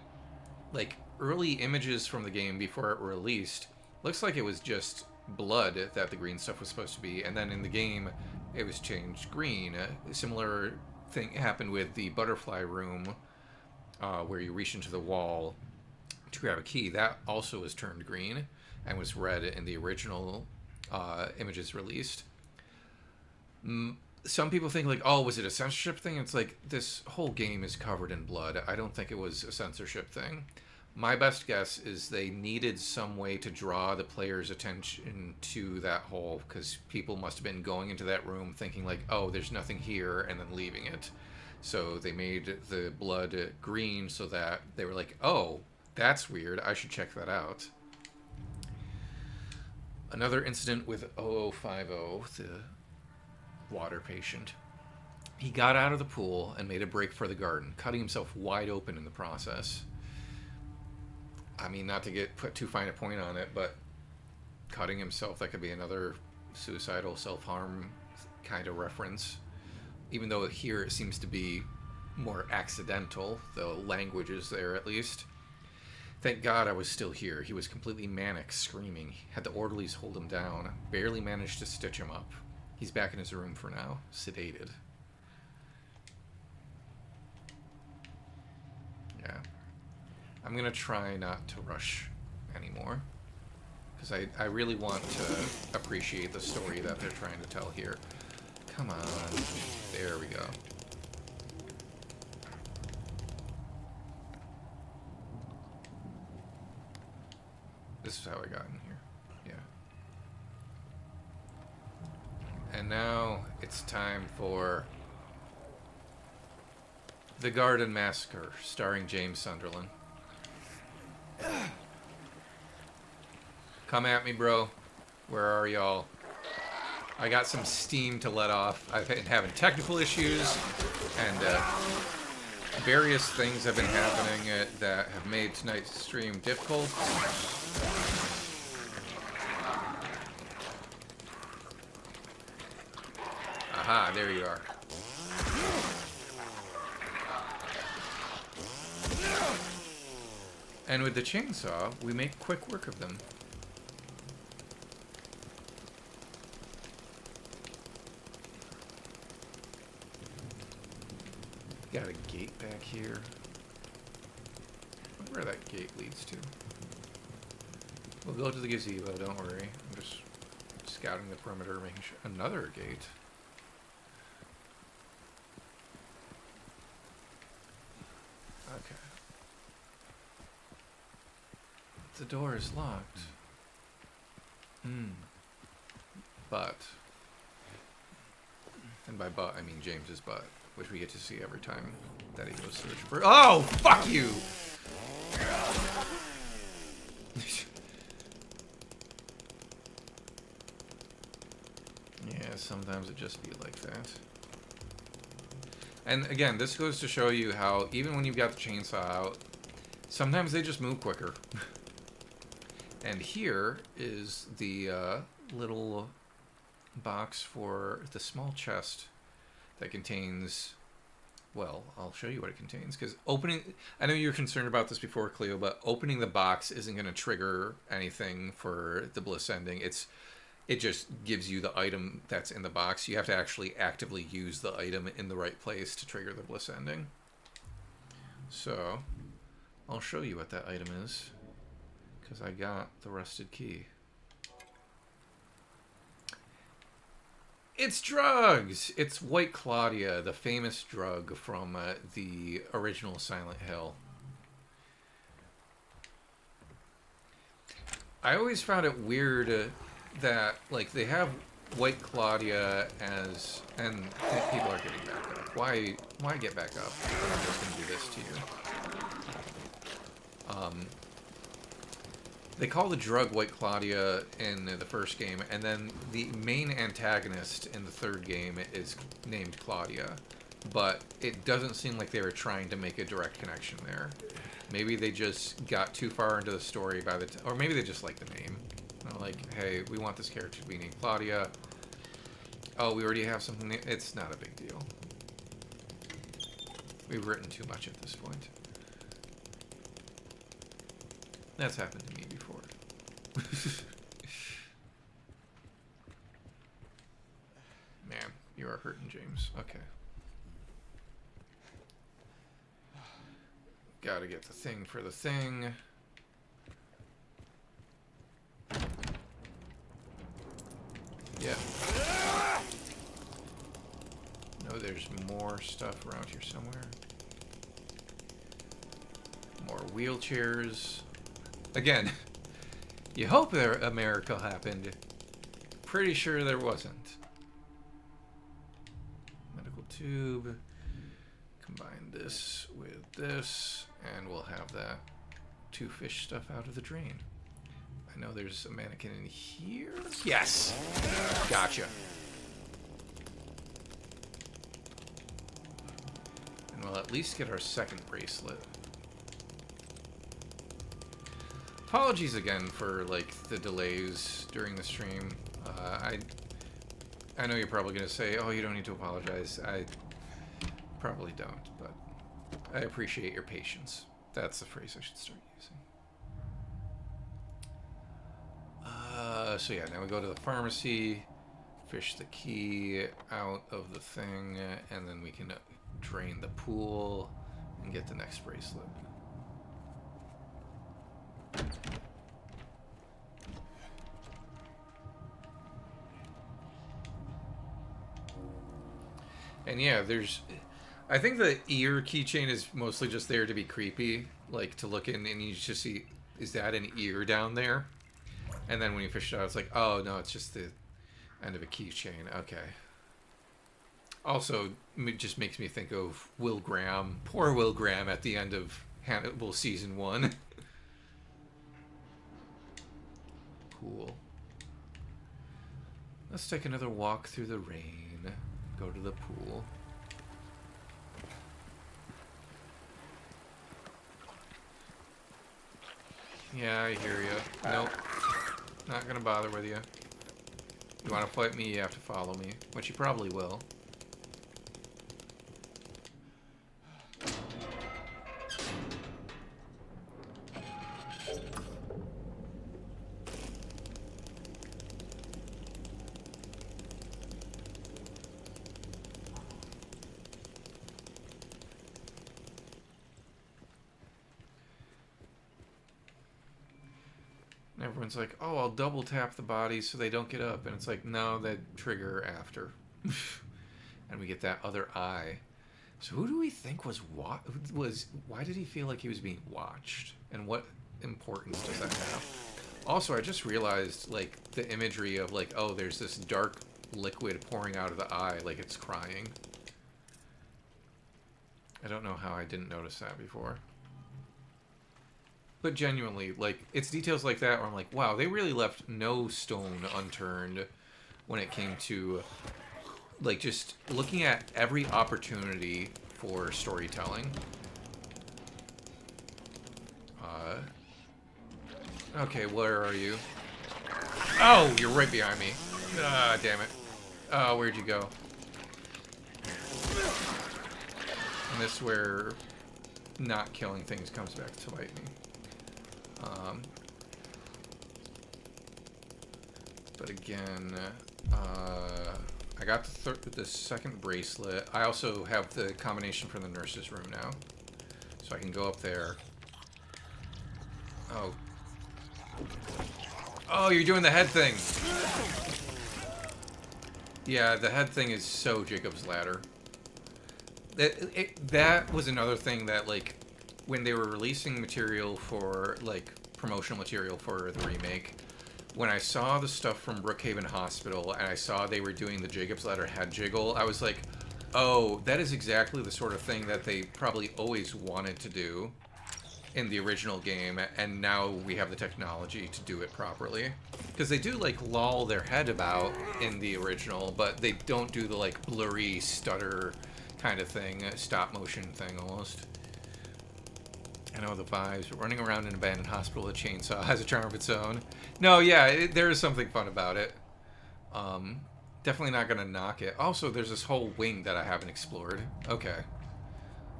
like early images from the game before it released, looks like it was just blood that the green stuff was supposed to be, and then in the game it was changed green. A similar thing happened with the butterfly room, where you reach into the wall to grab a key. That also was turned green and was red in the original images released. Some people think like, oh, was it a censorship thing? It's like, this whole game is covered in blood. I don't think it was a censorship thing. My best guess is they needed some way to draw the player's attention to that hole, because people must have been going into that room thinking like, oh, there's nothing here, and then leaving it. So they made the blood green so that they were like, oh, that's weird, I should check that out. Another incident with 0050, the water patient. He got out of the pool and made a break for the garden, cutting himself wide open in the process. I mean, not to get put too fine a point on it, but cutting himself, that could be another suicidal self-harm kind of reference. Even though here it seems to be more accidental, the language is there at least. Thank God I was still here. He was completely manic, screaming. Had the orderlies hold him down. Barely managed to stitch him up. He's back in his room for now, sedated. Yeah. I'm gonna try not to rush anymore, because I really want to appreciate the story that they're trying to tell here. Come on. There we go. This is how I got in here. Yeah. And now it's time for The Garden Massacre, starring James Sunderland. Come at me, bro. Where are y'all? I got some steam to let off. I've been having technical issues, and various things have been happening that have made tonight's stream difficult. Aha, there you are. And with the chainsaw, we make quick work of them. Got a gate back here. I wonder where that gate leads to. We'll go to the gazebo, don't worry. I'm just scouting the perimeter, making sure. Another gate. Okay. The door is locked. But. And by but, I mean James's butt, which we get to see every time that he goes search for. Oh, fuck you! Yeah, sometimes it just be like that. And again, this goes to show you how even when you've got the chainsaw out, sometimes they just move quicker. And here is the little box for the small chest that contains, well, I'll show you what it contains, because opening, I know you were concerned about this before, Cleo, but opening the box isn't going to trigger anything for the bliss ending. It just gives you the item that's in the box. You have to actually actively use the item in the right place to trigger the bliss ending. So I'll show you what that item is, because I got the rusted key. It's drugs! It's White Claudia, the famous drug from the original Silent Hill. I always found it weird that, like, they have White Claudia as, and people are getting back up. Why get back up? I'm just gonna do this to you. They call the drug White Claudia in the first game, and then the main antagonist in the third game is named Claudia, but it doesn't seem like they were trying to make a direct connection there. Maybe they just got too far into the story by the or maybe they just like the name. Like, hey, we want this character to be named Claudia. Oh, we already have something. It's not a big deal. We've written too much at this point. That's happened to me before. Man, you are hurting, James. Okay. Gotta get the thing for the thing. Yeah. No, there's more stuff around here somewhere. More wheelchairs. Again, you hope there a miracle happened. Pretty sure there wasn't. Medical tube. Combine this with this, and we'll have that two fish stuff out of the drain. I know there's a mannequin in here. Yes! Gotcha. And we'll at least get our second bracelet. Apologies again for, like, the delays during the stream. I know you're probably going to say, oh, you don't need to apologize. I probably don't, but I appreciate your patience. That's the phrase I should start using. So yeah, now we go to the pharmacy, fish the key out of the thing, and then we can drain the pool and get the next bracelet. And yeah, I think the ear keychain is mostly just there to be creepy, like to look in and you just see, is that an ear down there? And then when you fish it out, it's like, oh no, it's just the end of a keychain. Okay. Also, it just makes me think of Will Graham, poor Will Graham at the end of Hannibal Season 1. Cool. Let's take another walk through the rain. Go to the pool. Yeah, I hear you. Nope. Not gonna bother with you. You want to fight me, you have to follow me. Which you probably will. Everyone's like, oh, I'll double tap the bodies so they don't get up. And it's like, no, that trigger after. And we get that other eye. So who do we think why did he feel like he was being watched? And what importance does that have? Also, I just realized, like, the imagery of, like, oh, there's this dark liquid pouring out of the eye, like it's crying. I don't know how I didn't notice that before. But genuinely, like, it's details like that where I'm like, wow, they really left no stone unturned when it came to, like, just looking at every opportunity for storytelling. Okay, where are you? Oh, you're right behind me. Ah, damn it. Oh, where'd you go? And this is where not killing things comes back to bite me. But again, I got the second bracelet. I also have the combination from the nurse's room now. So I can go up there. Oh. Oh, you're doing the head thing! Yeah, the head thing is so Jacob's Ladder. That was another thing that, like, when they were releasing material for, like, promotional material for the remake, when I saw the stuff from Brookhaven Hospital and I saw they were doing the Jacob's Ladder head jiggle, I was like, oh, that is exactly the sort of thing that they probably always wanted to do in the original game, and now we have the technology to do it properly. Because they do, like, loll their head about in the original, but they don't do the, like, blurry stutter kind of thing, stop motion thing almost. I know the vibes. Running around an abandoned hospital with a chainsaw has a charm of its own. No, yeah, there is something fun about it. Definitely not gonna knock it. Also, there's this whole wing that I haven't explored. Okay.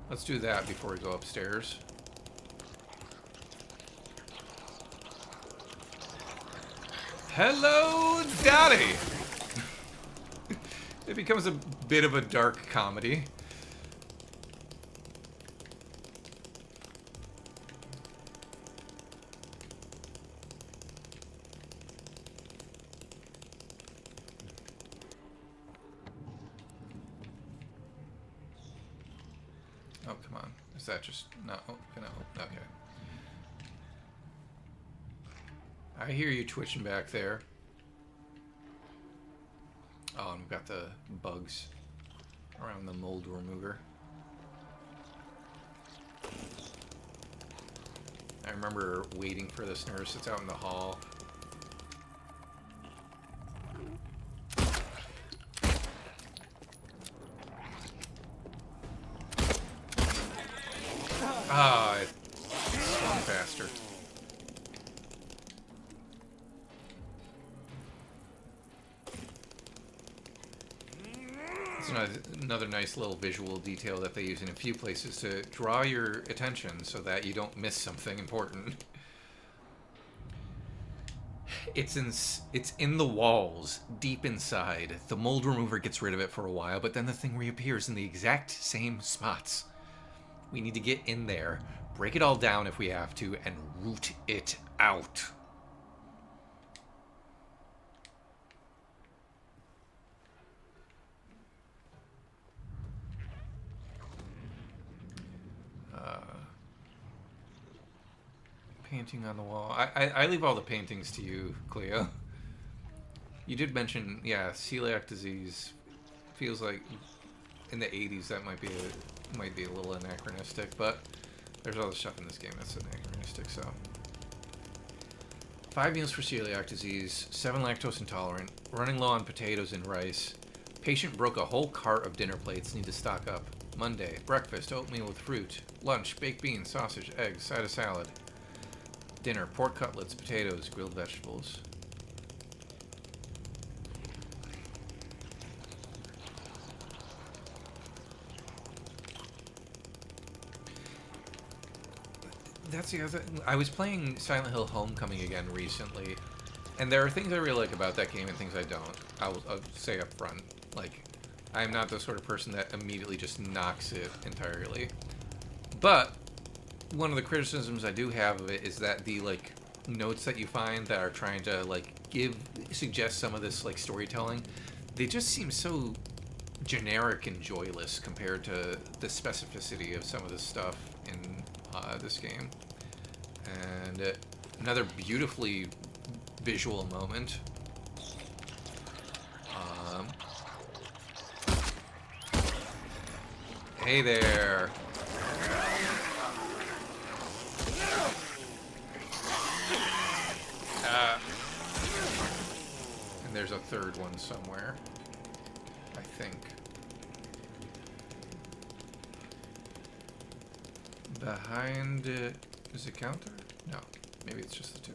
Let's do that before we go upstairs. Hello, Daddy! It becomes a bit of a dark comedy. Oh, come on. Is that just... No, no, okay. I hear you twitching back there. Oh, and we've got the bugs around the mold remover. I remember waiting for this nurse that's out in the hall. Ah, it swung faster. It's another nice little visual detail that they use in a few places to draw your attention so that you don't miss something important. It's in the walls, deep inside. The mold remover gets rid of it for a while, but then the thing reappears in the exact same spots. We need to get in there, break it all down if we have to, and root it out. Painting on the wall. I leave all the paintings to you, Cleo. You did mention, yeah, celiac disease. Feels like in the 80s that might be a little anachronistic, but there's other stuff in this game that's anachronistic, so. 5 meals for celiac disease, 7 lactose intolerant, running low on potatoes and rice. Patient broke a whole cart of dinner plates, need to stock up. Monday, breakfast, oatmeal with fruit. Lunch, baked beans, sausage, eggs, side of salad. Dinner, pork cutlets, potatoes, grilled vegetables. That's the other thing. I was playing Silent Hill Homecoming again recently, and there are things I really like about that game and things I don't. I'll say up front. Like, I'm not the sort of person that immediately just knocks it entirely. But one of the criticisms I do have of it is that the, like, notes that you find that are trying to, like, suggest some of this, like, storytelling, they just seem so generic and joyless compared to the specificity of some of this stuff in this game. And another beautifully visual moment. Hey there. And there's a third one somewhere, I think. Behind it, is it counter? No, maybe it's just the two.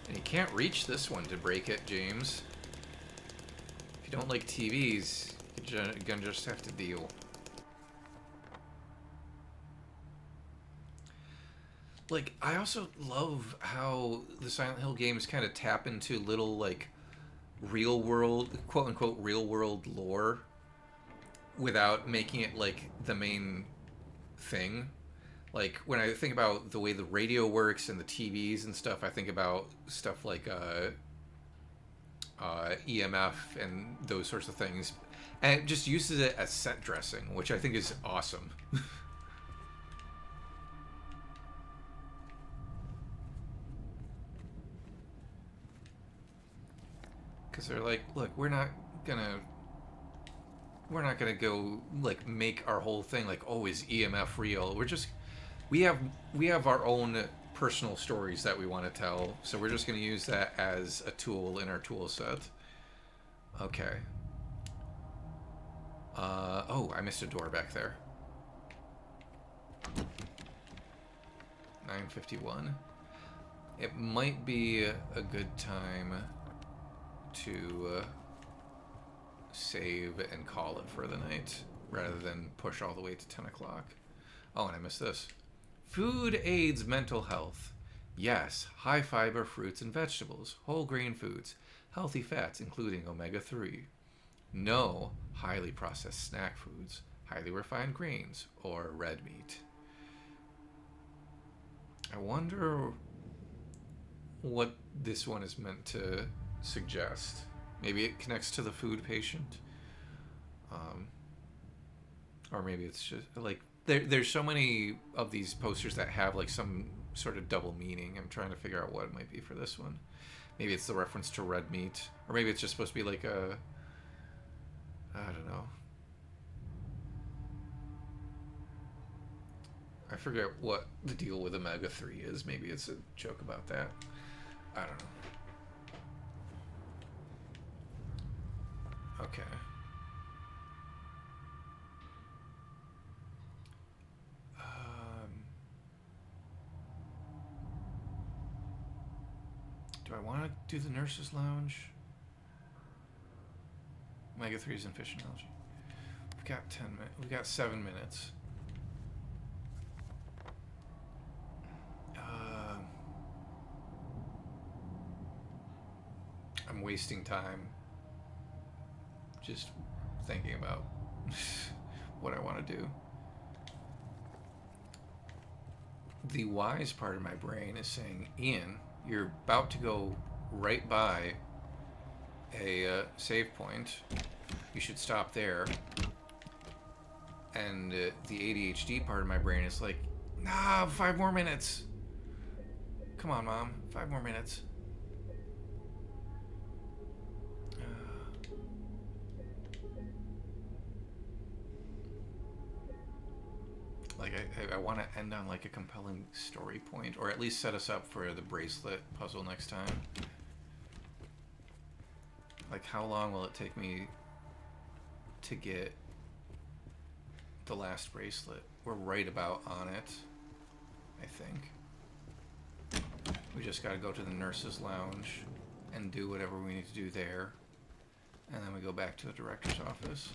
And you can't reach this one to break it, James. If you don't like TVs, you're gonna just have to deal. Like, I also love how the Silent Hill games kind of tap into little, like, real world, quote unquote, real world lore without making it, like, the main thing. Like, when I think about the way the radio works and the TVs and stuff, I think about stuff like EMF and those sorts of things. And it just uses it as set dressing, which I think is awesome. Because they're like, look, gonna we're not gonna go like make our whole thing like, oh, is EMF real? We have our own personal stories that we want to tell, so we're just gonna use that as a tool in our tool set. Okay. Oh, I missed a door back there. 9:51. It might be a good time to save and call it for the night rather than push all the way to 10 o'clock. Oh, and I missed this. Food aids mental health. Yes, high fiber fruits and vegetables, whole grain foods, healthy fats including omega-3. No highly processed snack foods, highly refined grains, or red meat. I wonder what this one is meant to suggest. Maybe it connects to the food patient. Or maybe it's just like there's so many of these posters that have like some sort of double meaning. I'm trying to figure out what it might be for this one. Maybe it's the reference to red meat, or maybe it's just supposed to be like a, I don't know. I forget what the deal with omega-3 is. Maybe it's a joke about that. I don't know. Okay. Do I want to do the nurse's lounge? Omega-3s and fish analogy. We've got 10 minutes. We've got 7 minutes. I'm wasting time just thinking about what I want to do. The wise part of my brain is saying, Ian, you're about to go right by a save point. You should stop there. And the ADHD part of my brain is like, nah, 5 more minutes. Come on, Mom, 5 more minutes. Like, I want to end on like a compelling story point, or at least set us up for the bracelet puzzle next time. Like, how long will it take me to get the last bracelet? We're right about on it, I think. We just gotta go to the nurse's lounge and do whatever we need to do there. And then we go back to the director's office.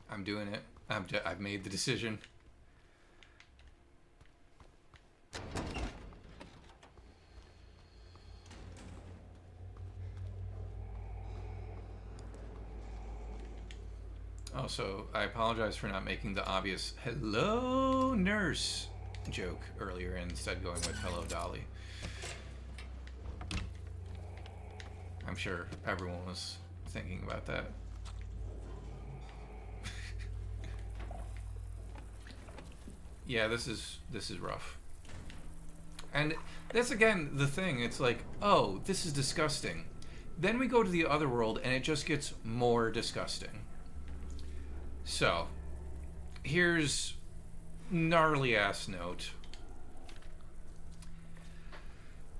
I'm doing it. I've made the decision. Also, I apologize for not making the obvious "hello nurse" joke earlier and instead going with "hello Dolly." I'm sure everyone was thinking about that. Yeah, this is rough. And that's again the thing. It's like, oh, this is disgusting. Then we go to the other world and it just gets more disgusting. So, here's gnarly ass note.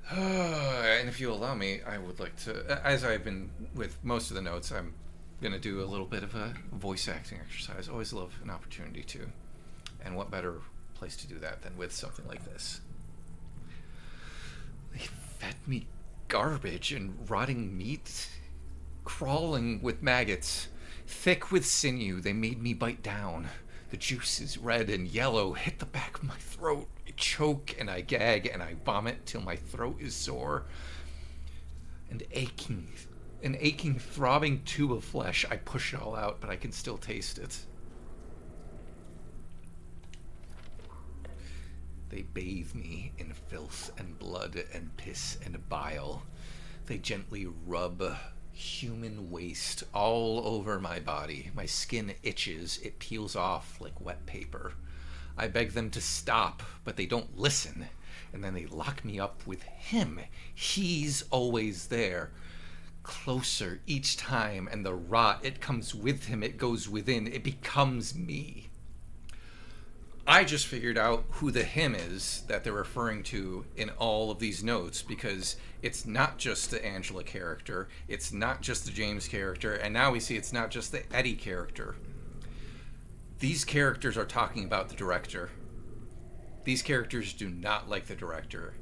And if you allow me, I would like to, as I've been with most of the notes, I'm going to do a little bit of a voice acting exercise. Always love an opportunity to. And what better place to do that than with something like this? They fed me garbage and rotting meat, crawling with maggots, thick with sinew. They made me bite down. The juices, red and yellow, hit the back of my throat. I choke and I gag and I vomit till my throat is sore. And an aching, throbbing tube of flesh. I push it all out, but I can still taste it. They bathe me in filth and blood and piss and bile. They gently rub human waste all over my body. My skin itches. It peels off like wet paper. I beg them to stop, but they don't listen. and then they lock me up with him. He's always there, closer each time, and the rot, it comes with him, it goes within, it becomes me. I just figured out who the him is that they're referring to in all of these notes, because it's not just the Angela character, it's not just the James character, and now we see it's not just the Eddie character. These characters are talking about the director. These characters do not like the director.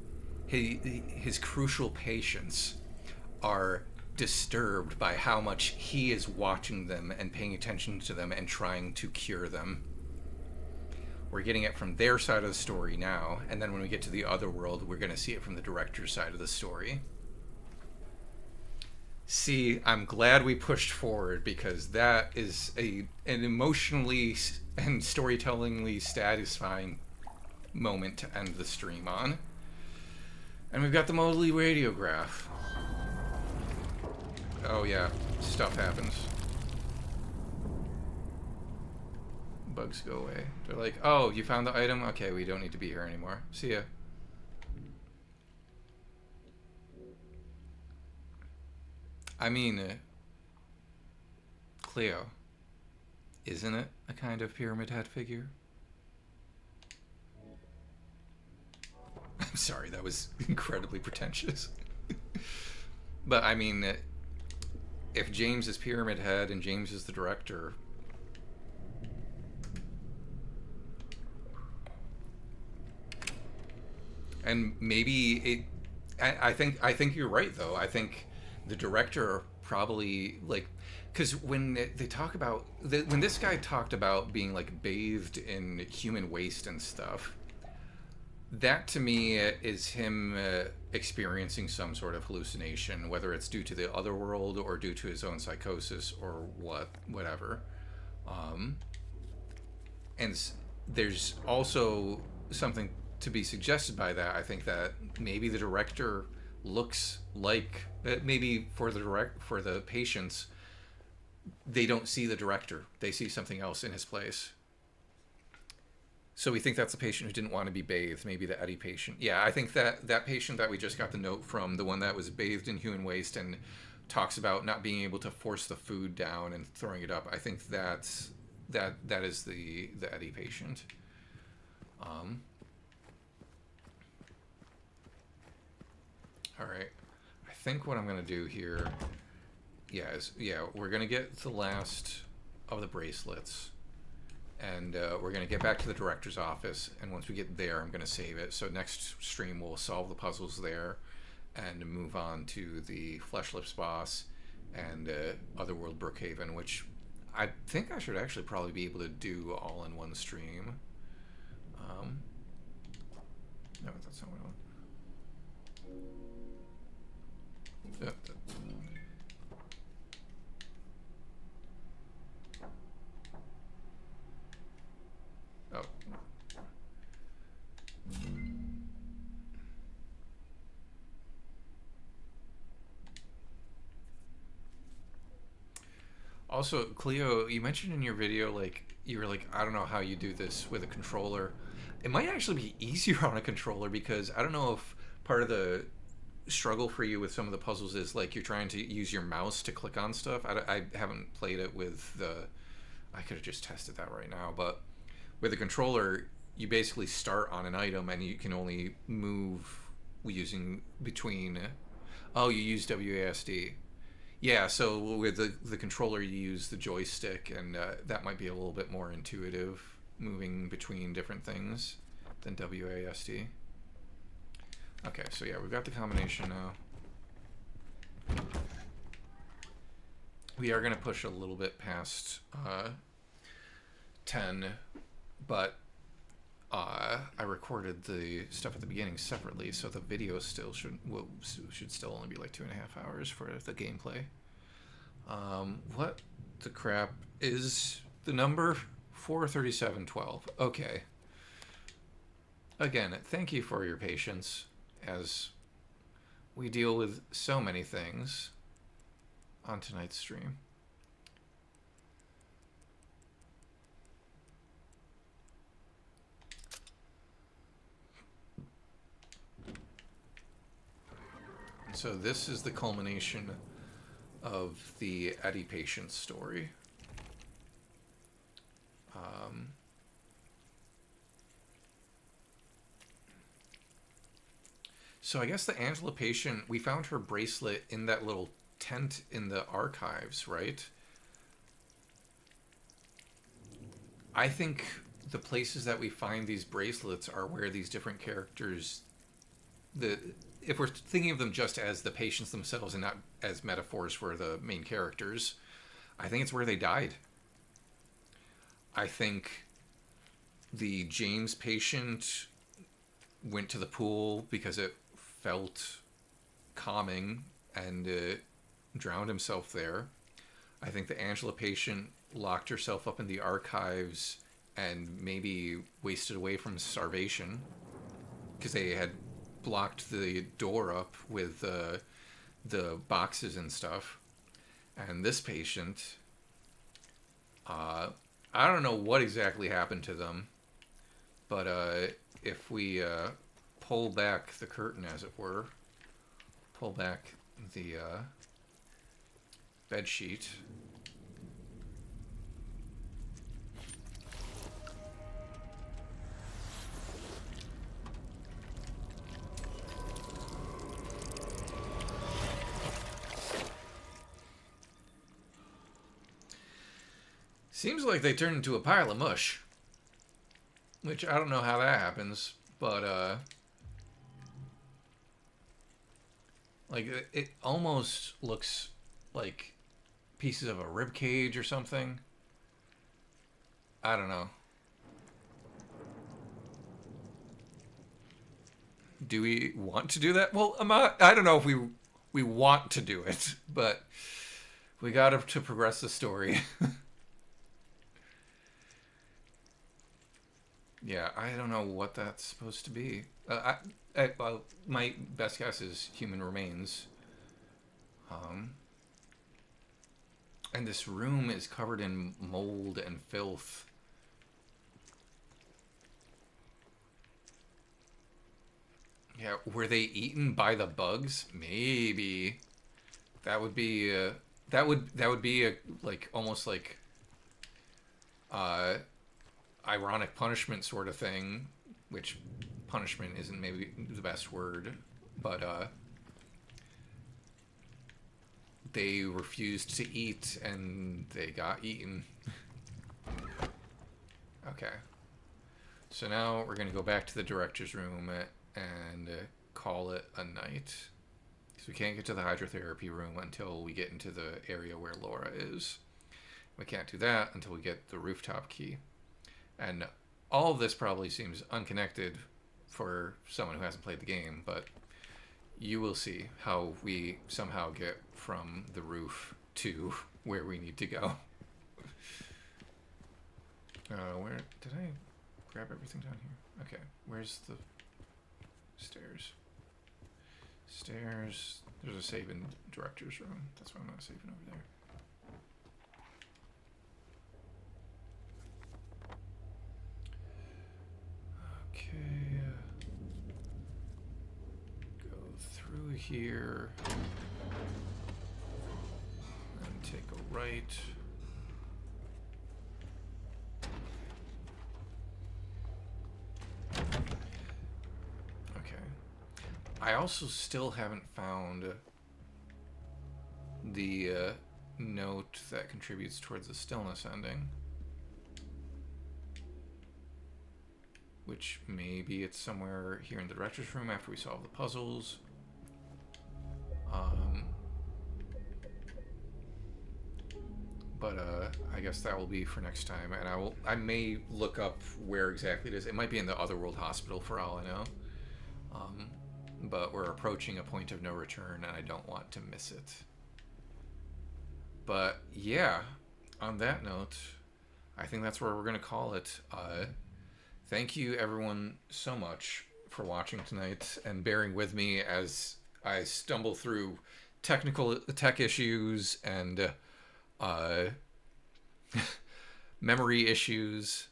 His crucial patients are disturbed by how much he is watching them and paying attention to them and trying to cure them. We're getting it from their side of the story now, and then when we get to the other world, we're going to see it from the director's side of the story. See, I'm glad we pushed forward, because that is an emotionally and storytellingly satisfying moment to end the stream on. And we've got the Mosley radiograph. Oh yeah, stuff happens. Bugs go away. They're like, oh, you found the item? Okay, we don't need to be here anymore. See ya. I mean, Cleo, isn't it a kind of pyramid head figure? I'm sorry, that was incredibly pretentious. But I mean, if James is pyramid head and James is the director, and maybe it, I think you're right though. I think the director probably, like, because when they talk about when this guy talked about being like bathed in human waste and stuff, that to me is him experiencing some sort of hallucination, whether it's due to the other world or due to his own psychosis or whatever. And there's also something to be suggested by that. I think that maybe the director looks like, maybe for the patients, they don't see the director, they see something else in his place. So we think that's the patient who didn't want to be bathed, maybe the Eddie patient. Yeah, I think that patient that we just got the note from, the one that was bathed in human waste and talks about not being able to force the food down and throwing it up, I think that is the Eddie patient. All right, I think what I'm gonna do here, we're gonna get the last of the bracelets, and we're gonna get back to the director's office, and once we get there, I'm gonna save it. So next stream we'll solve the puzzles there, and move on to the Flesh Lips boss and Otherworld Brookhaven, which I think I should actually probably be able to do all in one stream. No, that's not what I want. Oh. Also, Cleo, you mentioned in your video, like, you were like, I don't know how you do this with a controller. It might actually be easier on a controller, because I don't know if part of the struggle for you with some of the puzzles is like you're trying to use your mouse to click on stuff. I haven't played it with the, I could have just tested that right now, but with a controller you basically start on an item and you can only move using between, oh, you use WASD. Yeah, so with the controller you use the joystick, and that might be a little bit more intuitive, moving between different things than WASD. Okay, so yeah, we've got the combination now. We are going to push a little bit past 10, but I recorded the stuff at the beginning separately, so the video still should still only be like 2.5 hours for the gameplay. What the crap is the number? 43712. Okay. Again, thank you for your patience as we deal with so many things on tonight's stream. So this is the culmination of the Eddie patient story. So I guess the Angela patient, we found her bracelet in that little tent in the archives, right? I think the places that we find these bracelets are where these different characters, if we're thinking of them just as the patients themselves and not as metaphors for the main characters, I think it's where they died. I think the James patient went to the pool because it felt calming and drowned himself there. I think the Angela patient locked herself up in the archives and maybe wasted away from starvation because they had blocked the door up with the boxes and stuff. And this patient, I don't know what exactly happened to them, but if we pull back the curtain, as it were, pull back the bed sheet. Seems like they turned into a pile of mush. Which I don't know how that happens, but like it almost looks like pieces of a rib cage or something. I don't know. Do we want to do that? Well, I don't know if we want to do it, but we got to progress the story. Yeah, I don't know what that's supposed to be. Well, my best guess is human remains. And this room is covered in mold and filth. Yeah, were they eaten by the bugs? Maybe. That would be that would be a like almost like uh ironic punishment sort of thing, which punishment isn't maybe the best word, but they refused to eat and they got eaten. Okay. So now we're going to go back to the director's room and call it a night. Because we can't get to the hydrotherapy room until we get into the area where Laura is. We can't do that until we get the rooftop key. And all of this probably seems unconnected for someone who hasn't played the game, but you will see how we somehow get from the roof to where we need to go. Where did I grab everything down here? Okay, where's the stairs? Stairs. There's a save in director's room. That's why I'm not saving over there. Okay. Go through here. And take a right. Okay. I also still haven't found the note that contributes towards the stillness ending. Which maybe it's somewhere here in the director's room after we solve the puzzles. But I guess that will be for next time, and I may look up where exactly it is. It might be in the Otherworld Hospital for all I know. But we're approaching a point of no return, and I don't want to miss it. But yeah, on that note, I think that's where we're going to call it. Thank you, everyone, so much for watching tonight and bearing with me as I stumble through tech issues and memory issues.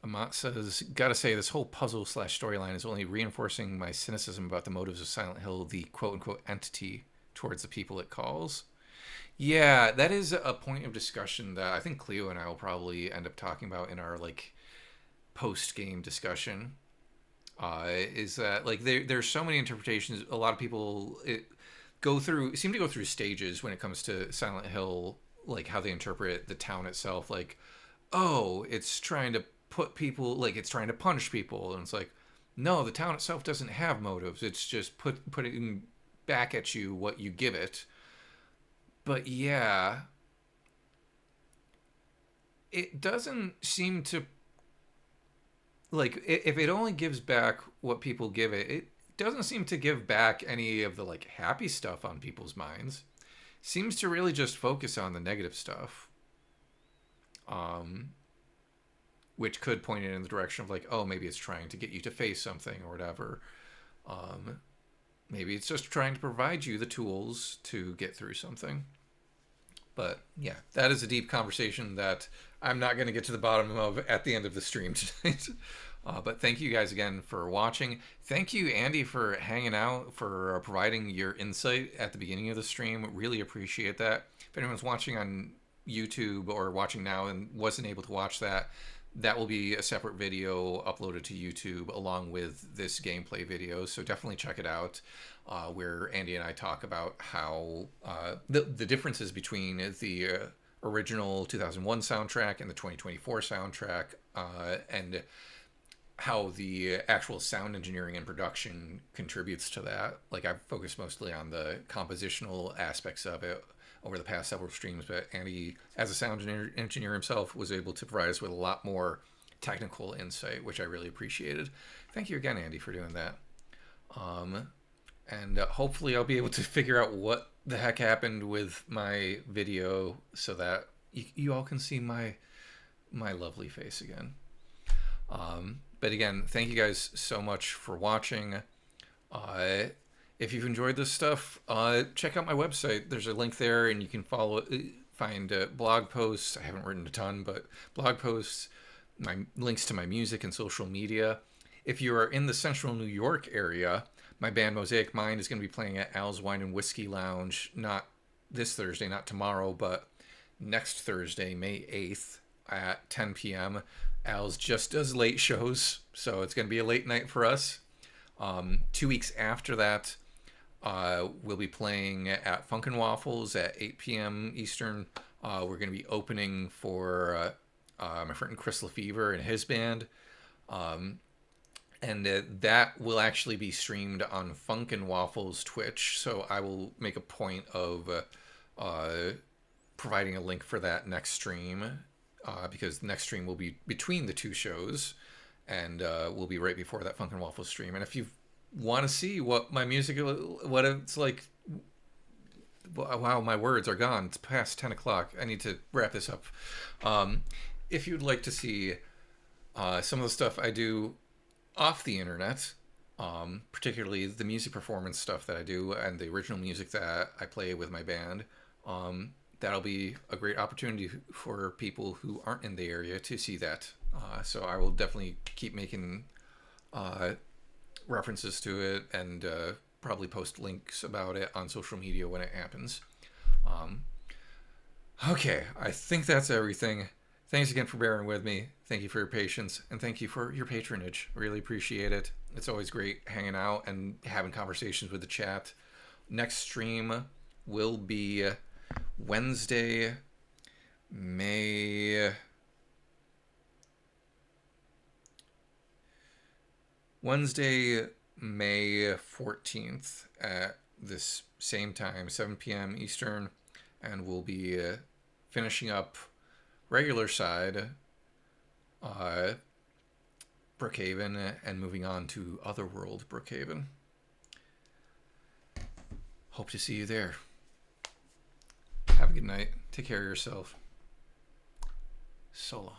Amat says, gotta say, this whole puzzle slash storyline is only reinforcing my cynicism about the motives of Silent Hill, the quote unquote entity towards the people it calls. Yeah, that is a point of discussion that I think Cleo and I will probably end up talking about in our like post game discussion. Is that like there's so many interpretations. A lot of people seem to go through stages when it comes to Silent Hill, like how they interpret the town itself. Like, oh, it's trying to put people, like it's trying to punish people, and it's like, no, the town itself doesn't have motives. It's just putting back at you what you give it. But yeah, it doesn't seem to, like, if it only gives back what people give it, it doesn't seem to give back any of the like happy stuff on people's minds. Seems to really just focus on the negative stuff. Which could point it in the direction of like, oh, maybe it's trying to get you to face something or whatever. Maybe it's just trying to provide you the tools to get through something. But yeah, that is a deep conversation that I'm not going to get to the bottom of at the end of the stream tonight. But thank you guys again for watching. Thank you, Andy, for hanging out, for providing your insight at the beginning of the stream. Really appreciate that. If anyone's watching on YouTube or watching now and wasn't able to watch that, that will be a separate video uploaded to YouTube along with this gameplay video. So definitely check it out, where Andy and I talk about how the differences between the original 2001 soundtrack and the 2024 soundtrack, and how the actual sound engineering and production contributes to that. Like, I've focused mostly on the compositional aspects of it over the past several streams, but Andy, as a sound engineer himself, was able to provide us with a lot more technical insight, which I really appreciated. Thank you again, Andy, for doing that. And hopefully I'll be able to figure out what the heck happened with my video so that you all can see my lovely face again. But again, thank you guys so much for watching. If you've enjoyed this stuff, check out my website. There's a link there, and you can find blog posts. I haven't written a ton, but blog posts, my links to my music and social media. If you are in the central New York area, my band Mosaic Mind is going to be playing at Al's Wine and Whiskey Lounge, not this Thursday, not tomorrow, but next Thursday, May 8th at 10 p.m. Al's just does late shows, so it's going to be a late night for us. 2 weeks after that, we'll be playing at Funkin' Waffles at 8 p.m. Eastern. We're going to be opening for my friend Chris Lefevre and his band. And that will actually be streamed on Funkin' Waffles Twitch. So I will make a point of providing a link for that next stream, because the next stream will be between the two shows, and will be right before that Funkin' Waffles stream. And if you want to see what my music, what it's like, wow, my words are gone. It's past 10 o'clock. I need to wrap this up. If you'd like to see some of the stuff I do off the internet, particularly the music performance stuff that I do and the original music that I play with my band, that'll be a great opportunity for people who aren't in the area to see that. So I will definitely keep making references to it, and probably post links about it on social media when it happens. Okay, I think that's everything. Thanks again for bearing with me. Thank you for your patience, and thank you for your patronage. Really appreciate it. It's always great hanging out and having conversations with the chat. Next stream will be Wednesday, May 14th at this same time, 7 p.m. Eastern, and we'll be finishing up regular side Brookhaven and moving on to Otherworld Brookhaven. Hope to see you there. Have a good night. Take care of yourself. So long.